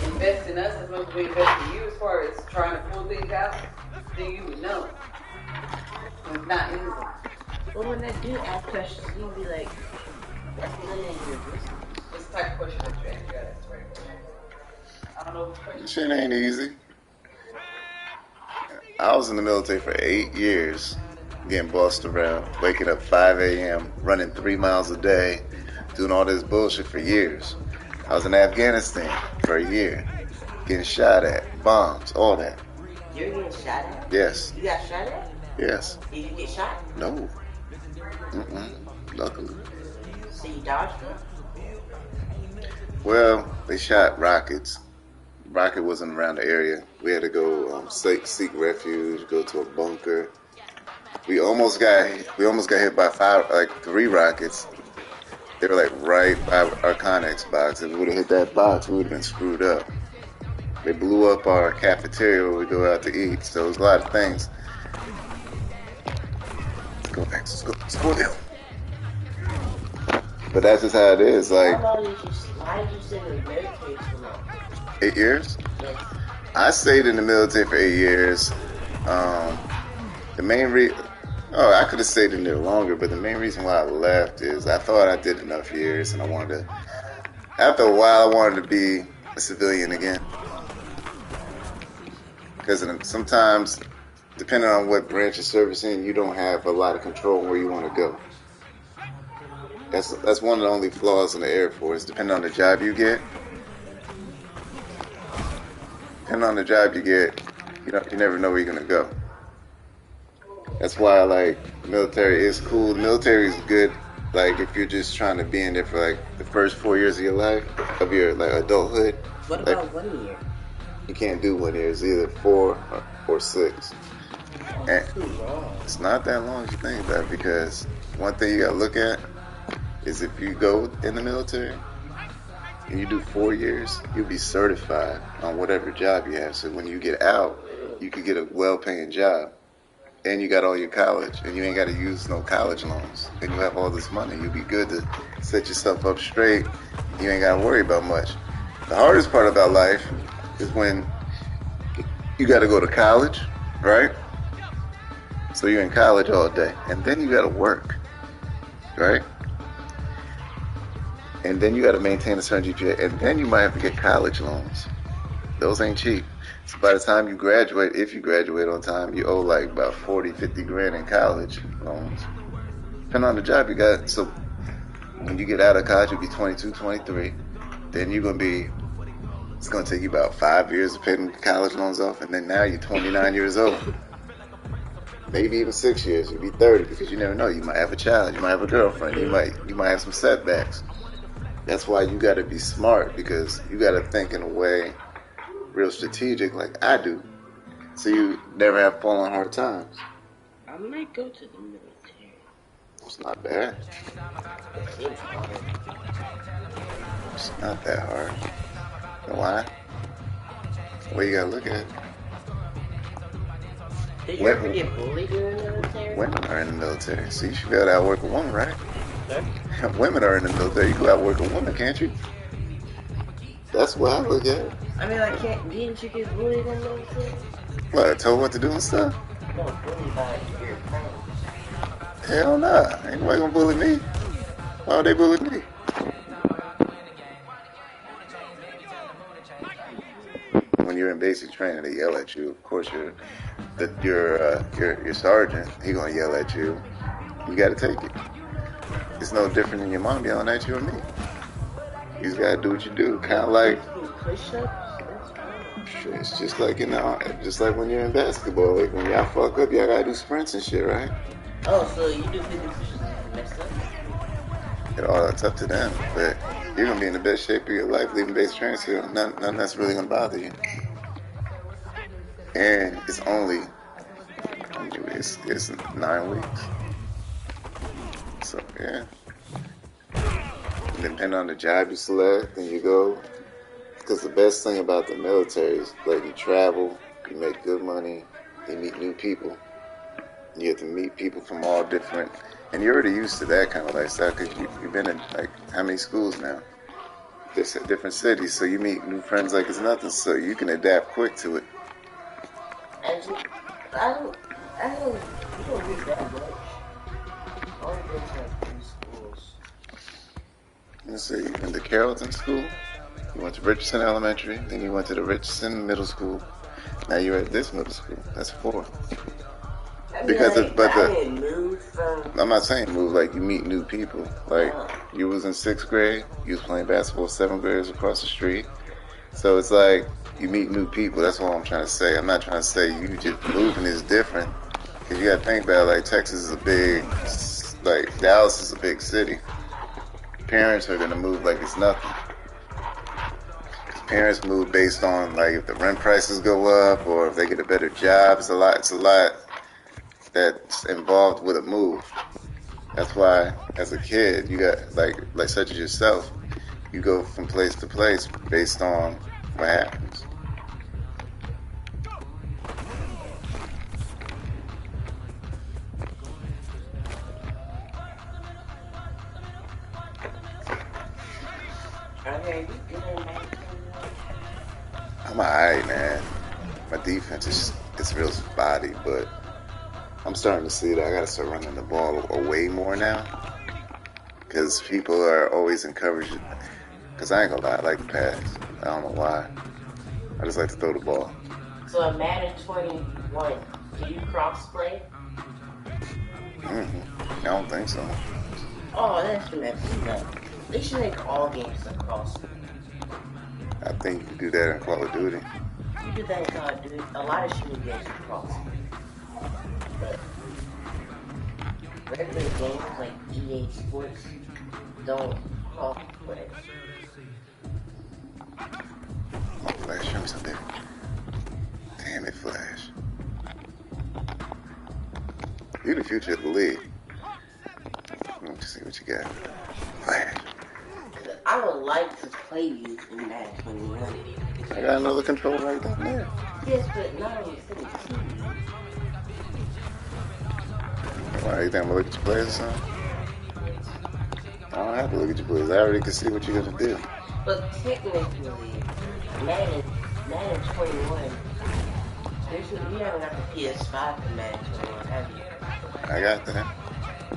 invest in us as much as we invest in you as far as trying to pull things out, then you would know. It's not easy. Well, when I do ask questions, you be like, that's none of your business. What's the type of question that you ask? You gotta ask the right question. I don't know what question. This shit ain't easy. I was in the military for 8 years, getting bossed around, waking up 5 a.m., running 3 miles a day, doing all this bullshit for years. I was in Afghanistan for a year, getting shot at, bombs, all that. You're getting shot at? Yes. You got shot at? Yes. Did you get shot? No. Luckily. So you dodged it? Well, they shot rockets. Rocket wasn't around the area. We had to go seek refuge, go to a bunker. We almost got hit by 3 rockets. They were like right by our Connex box. If we would have hit that box, we would have been screwed up. They blew up our cafeteria where we go out to eat. So it was a lot of things. Let's go next. Let's go there. But that's just how it is. Like, Why did you stay in the military so long? 8 years? Yes. I stayed in the military for 8 years. The main I could have stayed in there longer, but the main reason why I left is I thought I did enough years, and after a while, I wanted to be a civilian again. Because sometimes, depending on what branch of service in, you don't have a lot of control where you want to go. That's one of the only flaws in the Air Force. Depending on the job you get, you never know where you're gonna go. That's why the military is cool. The military is good. Like if you're just trying to be in there for like the first 4 years of your life, of your adulthood. What about 1 year? You can't do 1 year. It's either 4 or 6. And it's not that long as you think about it, because one thing you gotta look at is if you go in the military and you do 4 years, you'll be certified on whatever job you have. So when you get out, you could get a well-paying job. And you got all your college, and you ain't got to use no college loans. And you have all this money. You'll be good to set yourself up straight. You ain't got to worry about much. The hardest part about life is when you got to go to college, right? So you're in college all day. And then you got to work, right? And then you got to maintain a certain GPA. And then you might have to get college loans. Those ain't cheap. So by the time you graduate, if you graduate on time, you owe like about 40, 50 grand in college loans. Depending on the job you got. So when you get out of college, you'll be 22, 23. Then it's going to take you about 5 years to pay them college loans off. And then now you're 29 years old. Maybe even 6 years. You'll be 30, because you never know. You might have a child. You might have a girlfriend. You might have some setbacks. That's why you got to be smart, because you got to think in a way real strategic like I do, so you never have fallen hard times. I might go to the military. It's not bad. It's hard. It's not that hard. You know why? The way you gotta look at it. Did you ever get bullied in the military? Women are in the military, so you should be able to outwork a woman, right? Sir? Women are in the military. You can outwork a woman, can't you? That's what I look at. I mean, didn't you get bullied in the military? What, told what to do and stuff? No, bullied by your friends. Hell nah. Ain't nobody gonna bully me. Why would they bully me? When you're in basic training, they yell at you. Of course, your sergeant, he gonna yell at you. You gotta take it. It's no different than your mom yelling at you or me. You just gotta do what you do. Kind of like, it's just like just like when you're in basketball. Like when y'all fuck up, y'all gotta do sprints and shit, right? Oh, so you do 50 push-ups and you mess up? It's up to them, but you're gonna be in the best shape of your life leaving basic training field. Nothing that's really gonna bother you. And it's only, it's 9 weeks. So yeah. Depending on the job you select, and you go. Because the best thing about the military is, like, you travel, you make good money, you meet new people. You get to meet people from all different, and you're already used to that kind of lifestyle because you've been in like how many schools now? Different cities, so you meet new friends like it's nothing. So you can adapt quick to it. And you don't need that much. I only been to like 3 schools. Let's see, you went to Carrollton School, you went to Richardson Elementary, then you went to the Richardson Middle School. Now you're at this middle school. That's 4. I didn't move from. I'm not saying move, like you meet new people. Like you was in 6th grade, you was playing basketball with 7th graders across the street. So it's like you meet new people. That's all I'm trying to say. I'm not trying to say you just moving is different. Because you got to think about it, like Texas is a big, like Dallas is a big city. Parents are going to move like it's nothing. Because parents move based on like if the rent prices go up or if they get a better job. It's a lot that's involved with a move. That's why as a kid you got like such as yourself, you go from place to place based on what happens. I'm alright, man. My defense is real spotty, but I'm starting to see that I gotta start running the ball away more now. Because people are always encouraging. Because I ain't gonna lie, I like to pass. I don't know why. I just like to throw the ball. So in Madden 21, do you cross-play? I don't think so. Oh, that's messed up. They should make all games a cross-play. I think you can do that in Call of Duty. You do that in Call of Duty. A lot of shooting games are cross-play. But regular games like EA Sports don't cross-play. Oh, Flash, show me something. Damn it, Flash. You're the future of the league. Let me see what you got. Flash. I would like to play you in Madden 21. I got another controller right down there. Yes, but not on 17. Why, you think I'm gonna look at your plays or something? I don't have to look at your plays. I already can see what you're gonna do. But technically, Madden 21, you haven't got the PS5 for Madden 21, have you? I got that.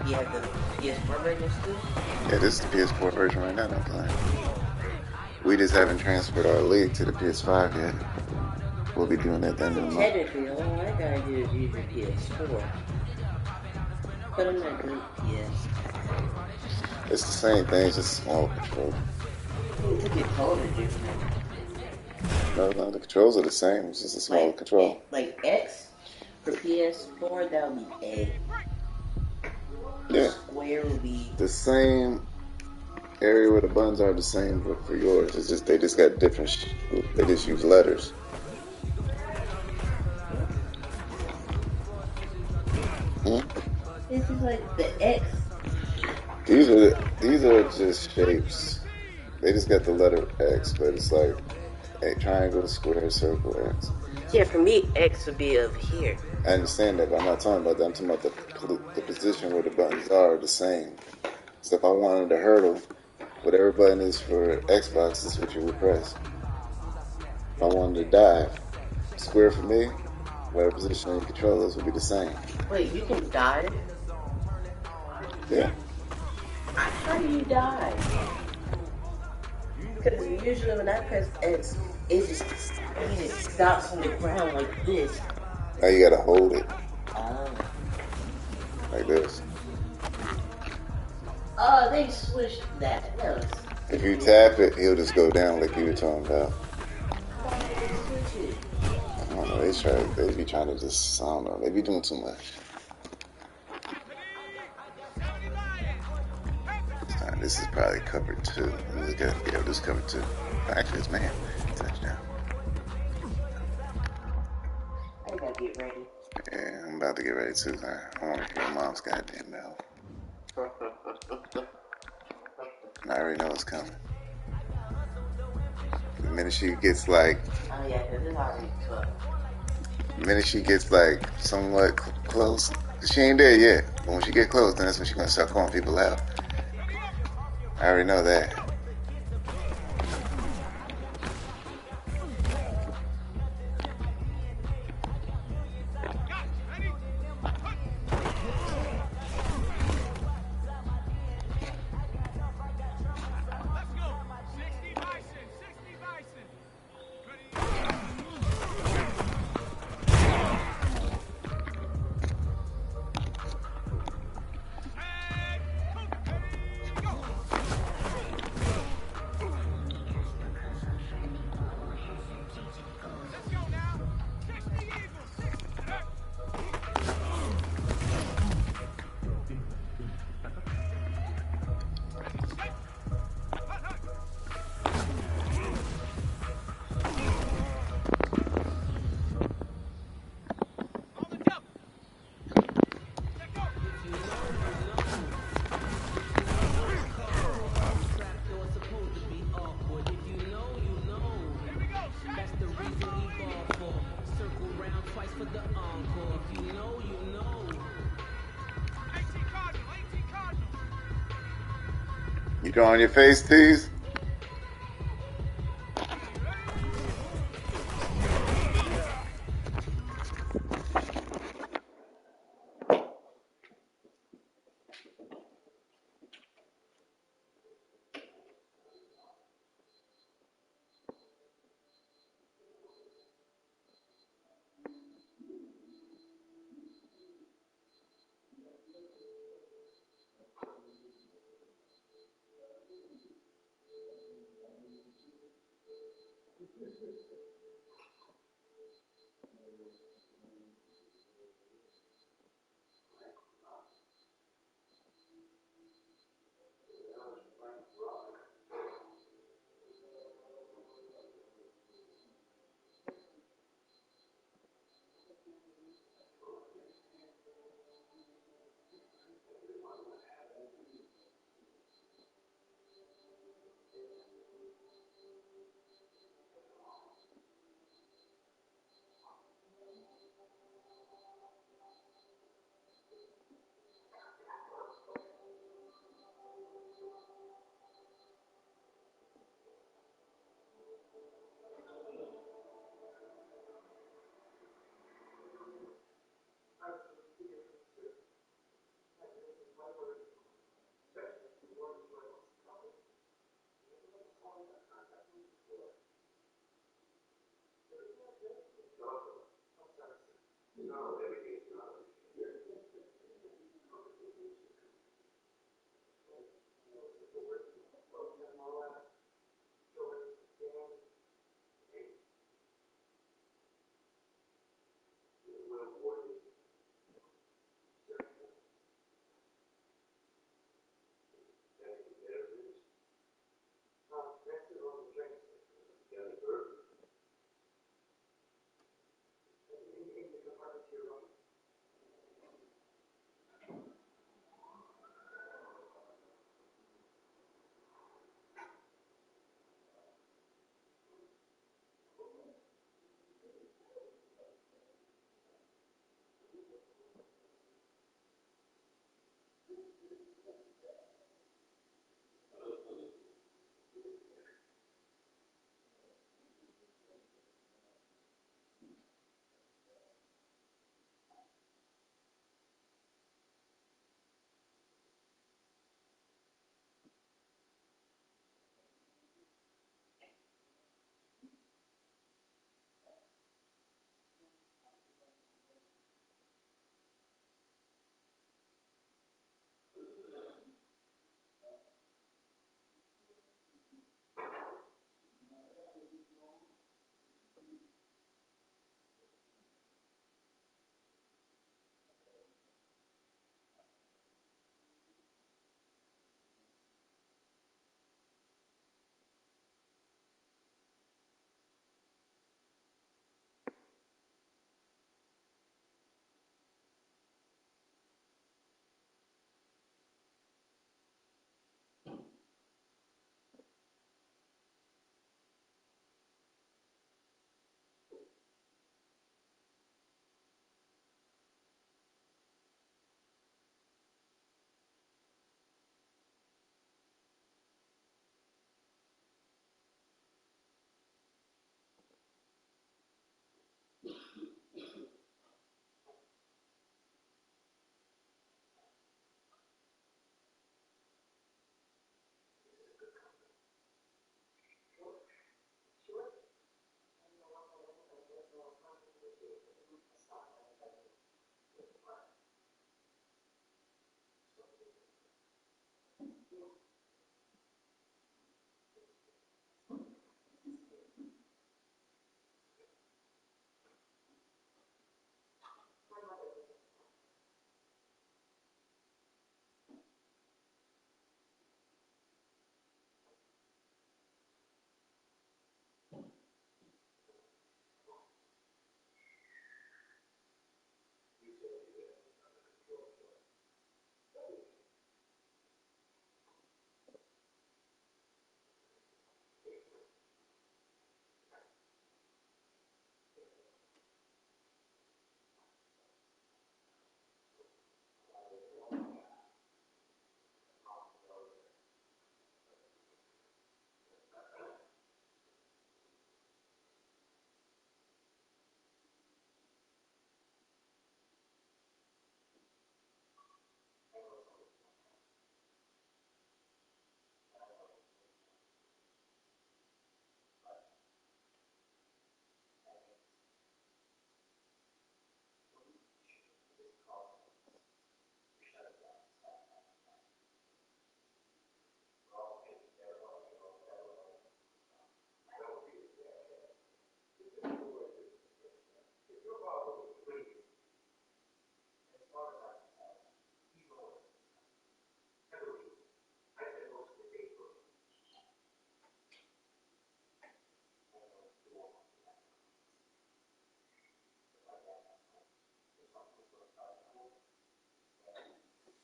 You have the PS4 version still? Yeah, this is the PS4 version right now that I'm playing. We just haven't transferred our league to the PS5 yet. We'll be doing that at the end of the month. Technically, all I gotta do is use the PS4. But I'm not good at PS. It's the same thing, it's just a small controller. The controls are different. No, the controls are the same. It's just a smaller control. Like X for PS4, that would be A. Yeah. Square would be the same area where the buttons are the same, but for yours, it's just they just got different. They just use letters. This is like the X. These are just shapes. They just got the letter X, but it's like a triangle, square, circle, X. Yeah, for me, X would be over here. I understand that, but I'm not talking about that. I'm talking about the position where the buttons are the same. So if I wanted to hurdle, whatever button is for Xbox is what you would press. If I wanted to dive, square for me, whatever position your controllers would be the same. Wait, you can dive? Yeah. How do you dive? Because usually when I press X, it just stops on the ground like this. Now you gotta hold it. Oh. Like this. Oh, they switched that. No. If you tap it, he'll just go down like you were talking about. Why did they switch it? I don't know, they be trying to just, I don't know, they be doing too much. This is probably cover 2. Let me look at it. Yeah, this is cover 2. Actually, it's man. Touchdown. I gotta get ready. Yeah, I'm about to get ready too. I want to hear mom's goddamn mouth. I already know it's coming. The minute she gets like... Oh yeah, because it's already 12. The minute she gets like somewhat close, She ain't there yet. But when she get close, then that's when she's gonna start calling people out. I already know that. You drawing your face, tease?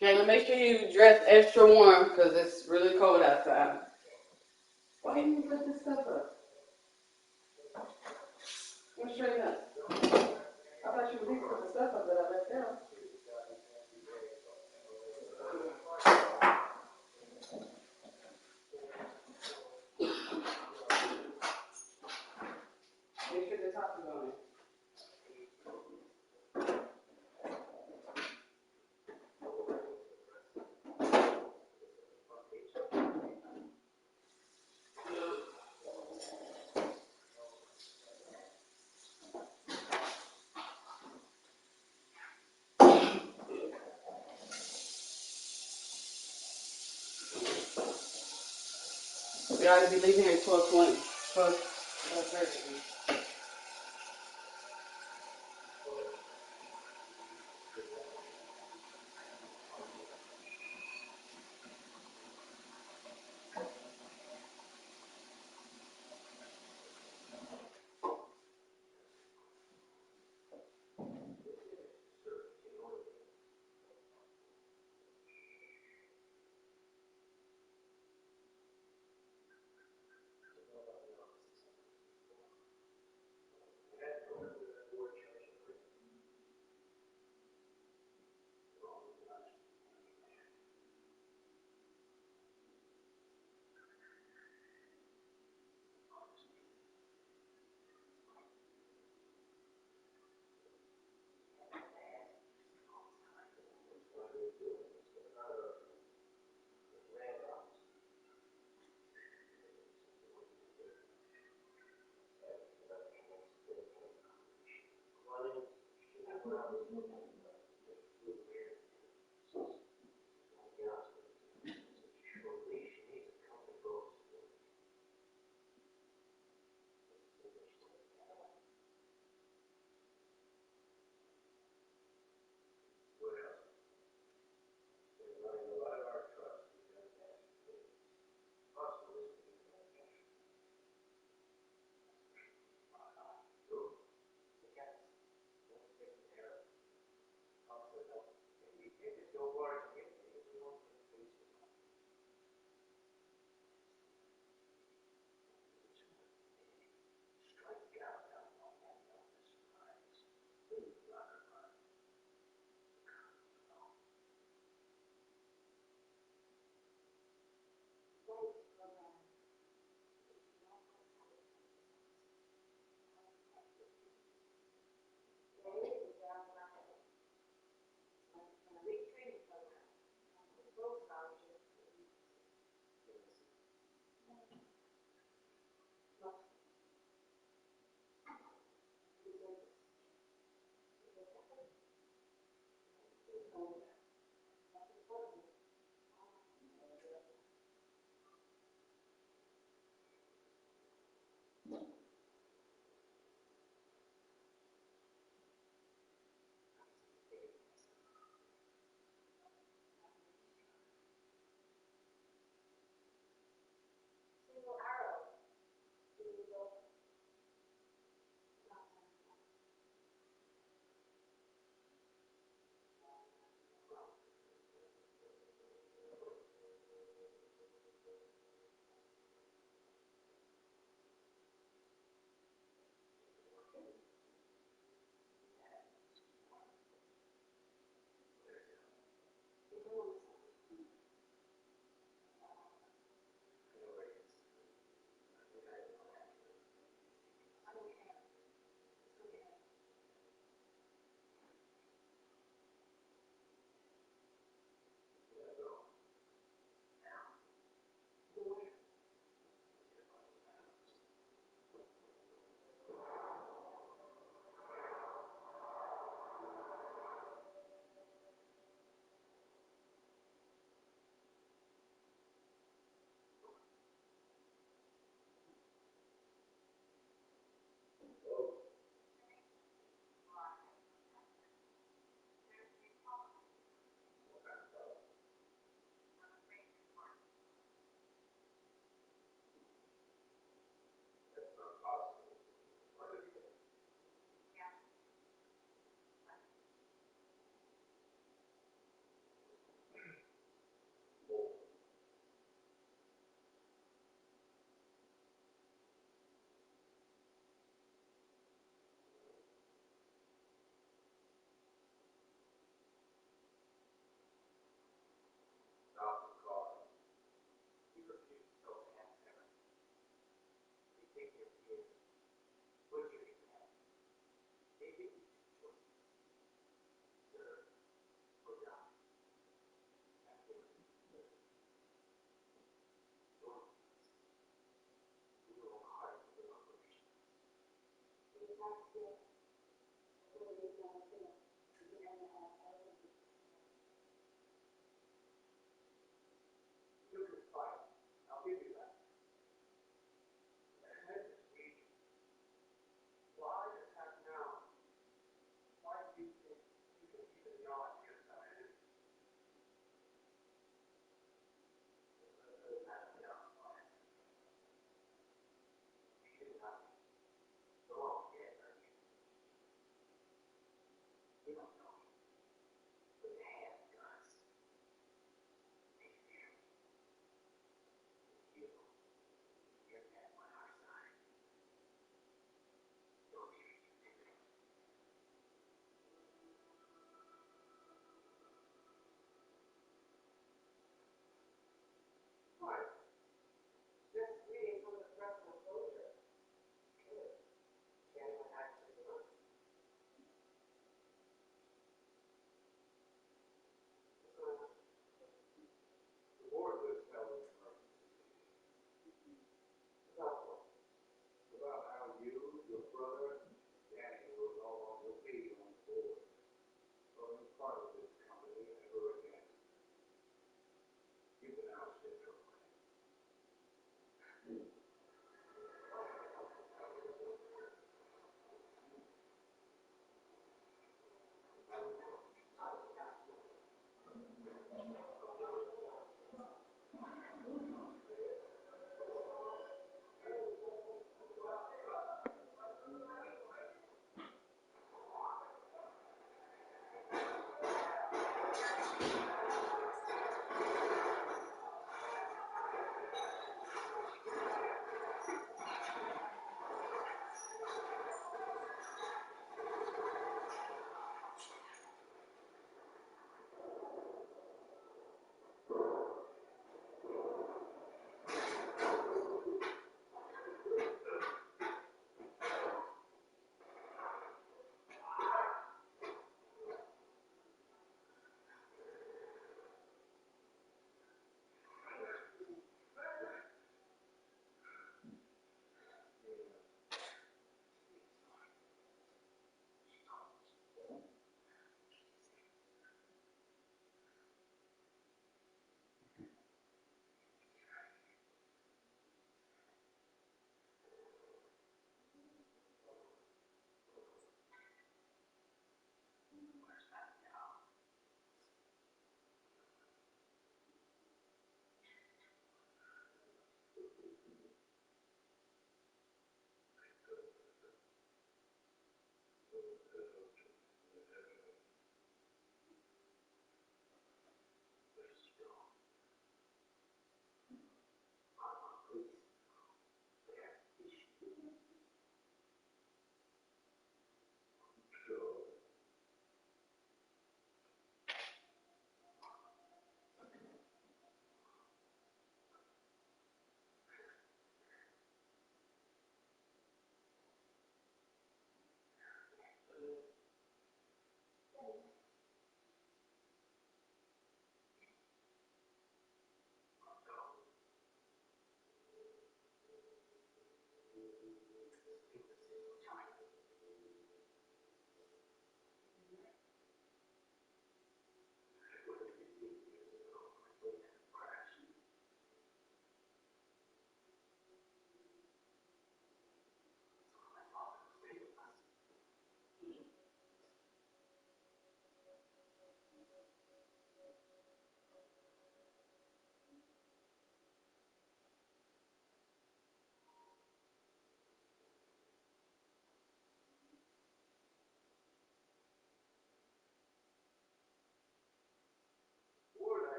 Kayla, make sure you dress extra warm because it's really cold outside. Why didn't you put this stuff up? Come straight up. I thought you would put the stuff up that I left down. Make sure the top is on it. We ought to be leaving here at 12:20. 12:30.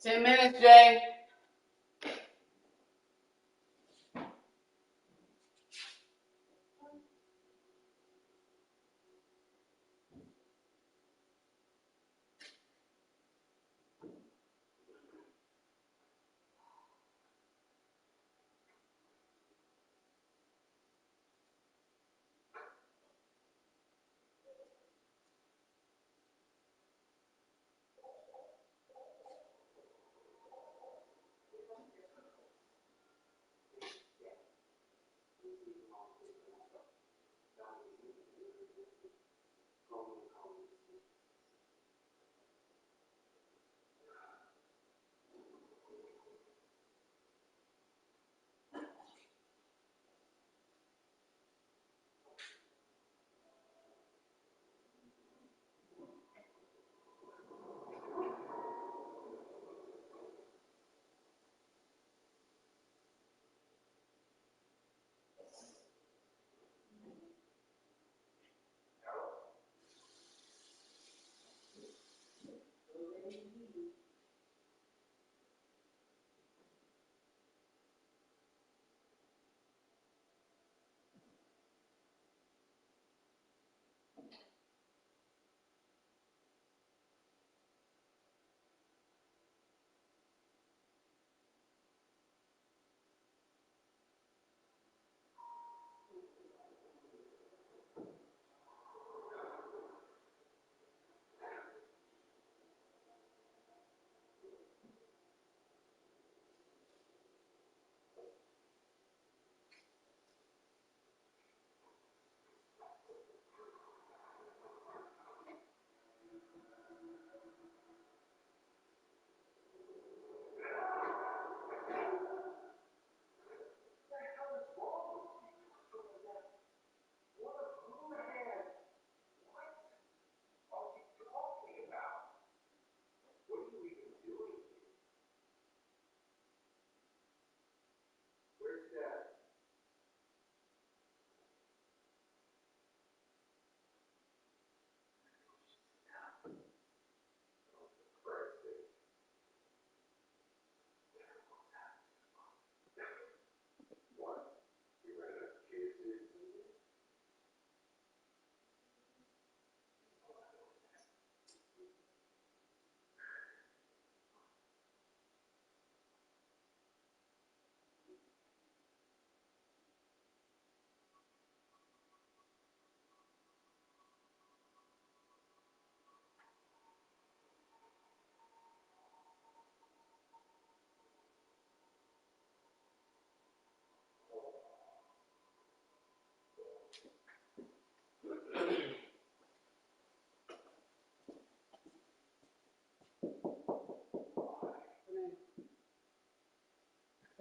10 minutes, Jay.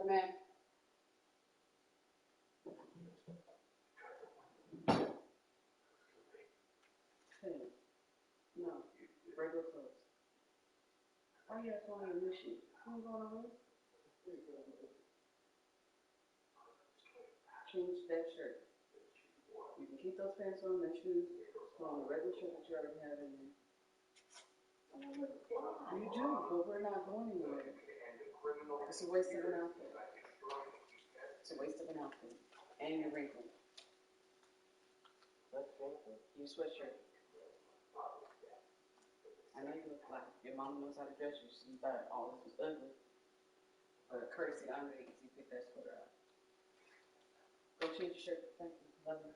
Come in. No, regular clothes. Why you have to wear a new shoe? What's going on? Change that shirt. You can keep those pants on, that shoes, put on the regular shirt that you already have in there. You do, but we're not going anywhere. It's a waste of an outfit. It's a waste of an outfit. And you're wrinkled. Your sweatshirt. I know you look like your mama knows how to dress you, so you thought all this was ugly. But courtesy to Andre, you picked that sweater out. Go change your shirt. Thank you. Love you.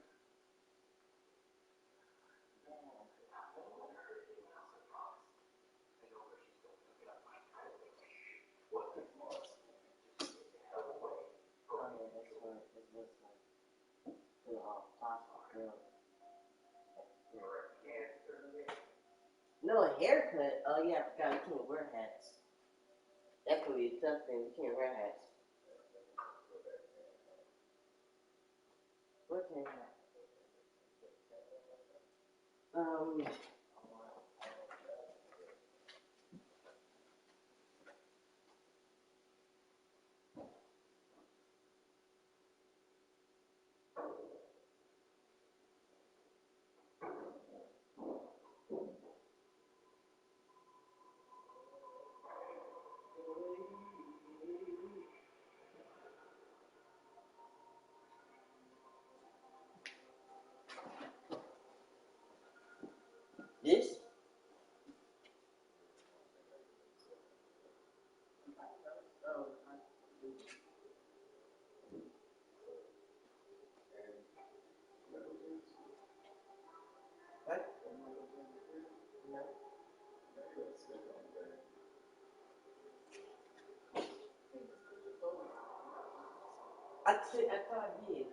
No, a haircut. Oh yeah, I forgot you can't wear hats. That could be a tough thing. You can't wear hats. What can hat? thought I did.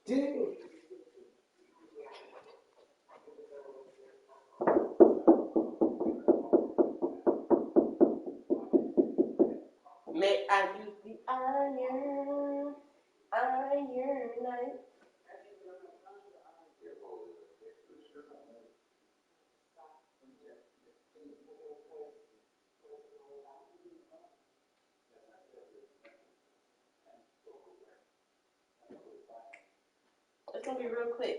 Dude. May I use the iron knife? It's gonna be real quick.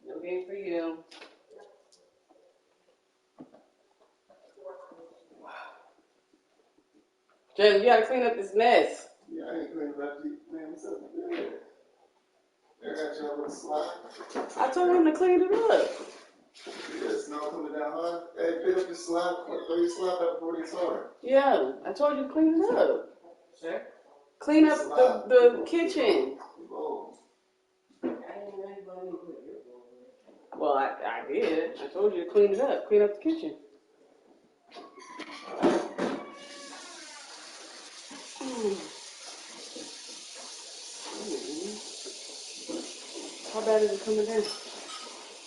No game for you. Jay, you gotta clean up this mess. Yeah, I ain't cleaning up the things up there. I got your little slide. I told him to clean it up. Yeah, snow coming down hard. Hey, pick up your slide. Throw your slide up before it's hard. Yeah, I told you to clean it up. Sure. Clean up the kitchen. Well, I did. I told you to clean it up. Clean up the kitchen. How bad is it coming down?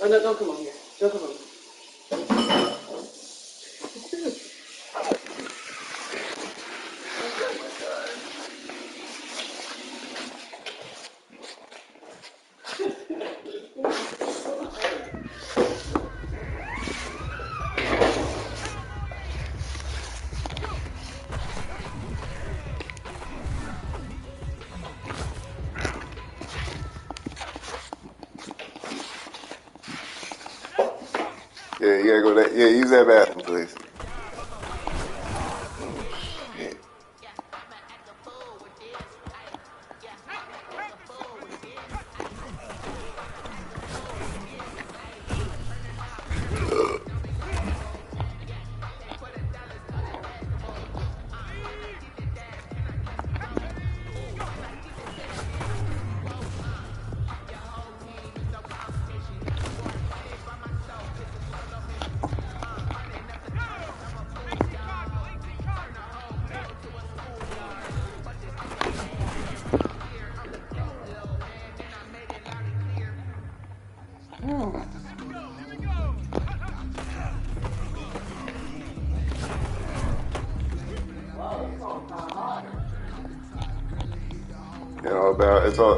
Oh, no, don't come on here. Don't come on here. Yeah, you gotta go that. Yeah, use that bathroom, please. Yeah.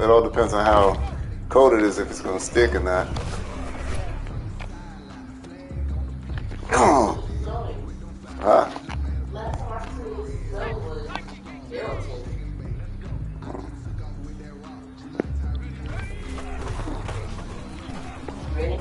It all depends on how cold it is, if it's gonna stick or not. Huh? Last time I seen snow was Geraldton. Ready?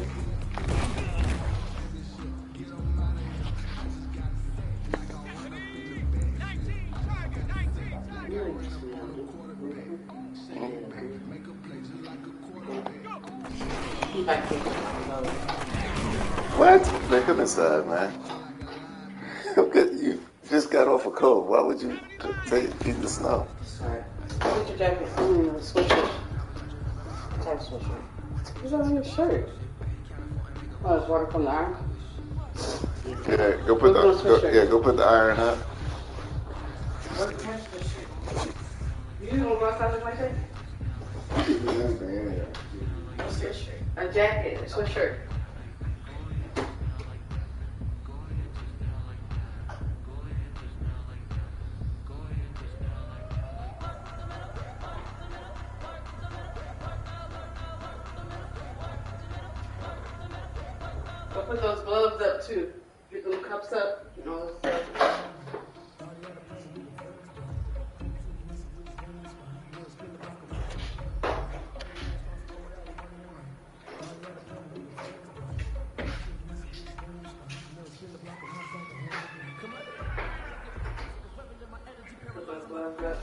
What? Man, come inside, man. You just got off a cold. Why would you eat the snow? Sorry. Put your jacket. Switch it. type of sweatshirt? What's on your shirt? Oh, it's water from the iron? Yeah, go put the iron up. What kind of sweatshirt? You don't go outside look like that? A sweatshirt. A jacket, a sweatshirt. Go put those gloves up too. Get them cups up and all this stuff. Put those gloves up.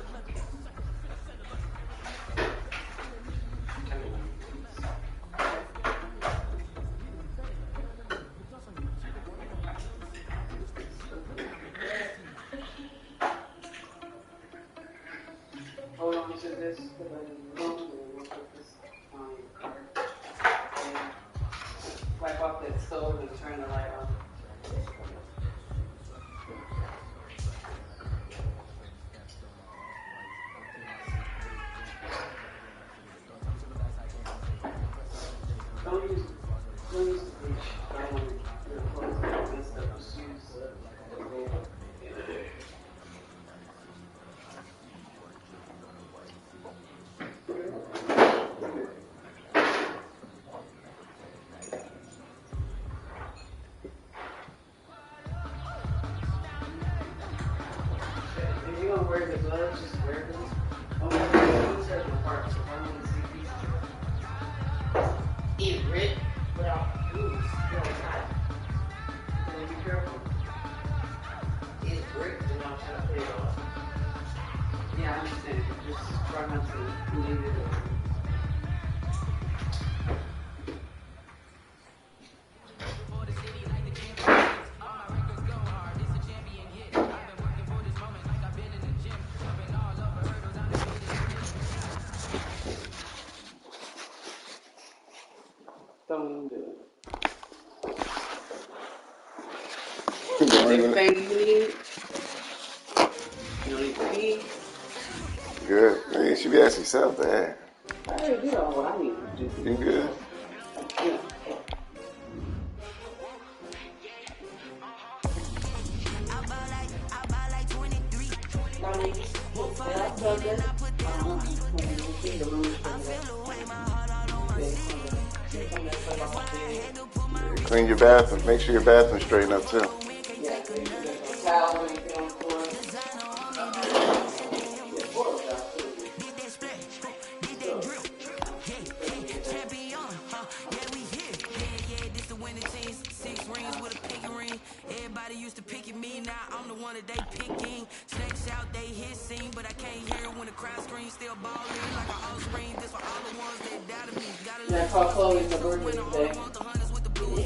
Hold on to this because I don't we'll put this on your card. And wipe off that stove and turn the light on. Don't use the bleach. I don't want your clothes to get messed up with shoes. If you're gonna wear the gloves, just wear them. Don't wear the gloves at my heart. So I don't want to see these. It ripped without boots. You're outside. So be careful. It's ripped and I'm trying to put it off. Yeah, I understand. Just try not to leave it. Don't even do it. Everything you need. You don't need to pee. Good. Man, you should be asking yourself that. I already did all what I need to do. You good? Yeah. Clean your bathroom. Make sure your bathroom's straightened up too. Yeah, so you can get some towels when you get on the floor. Everybody used to pick at me, now I'm the one that they picking. Snakes out, they hissing, but I can't hear when the crowd screams. Still balling like an offspring. This for all the ones that doubted me. Gotta Yeah, I called Chloe for birthday today.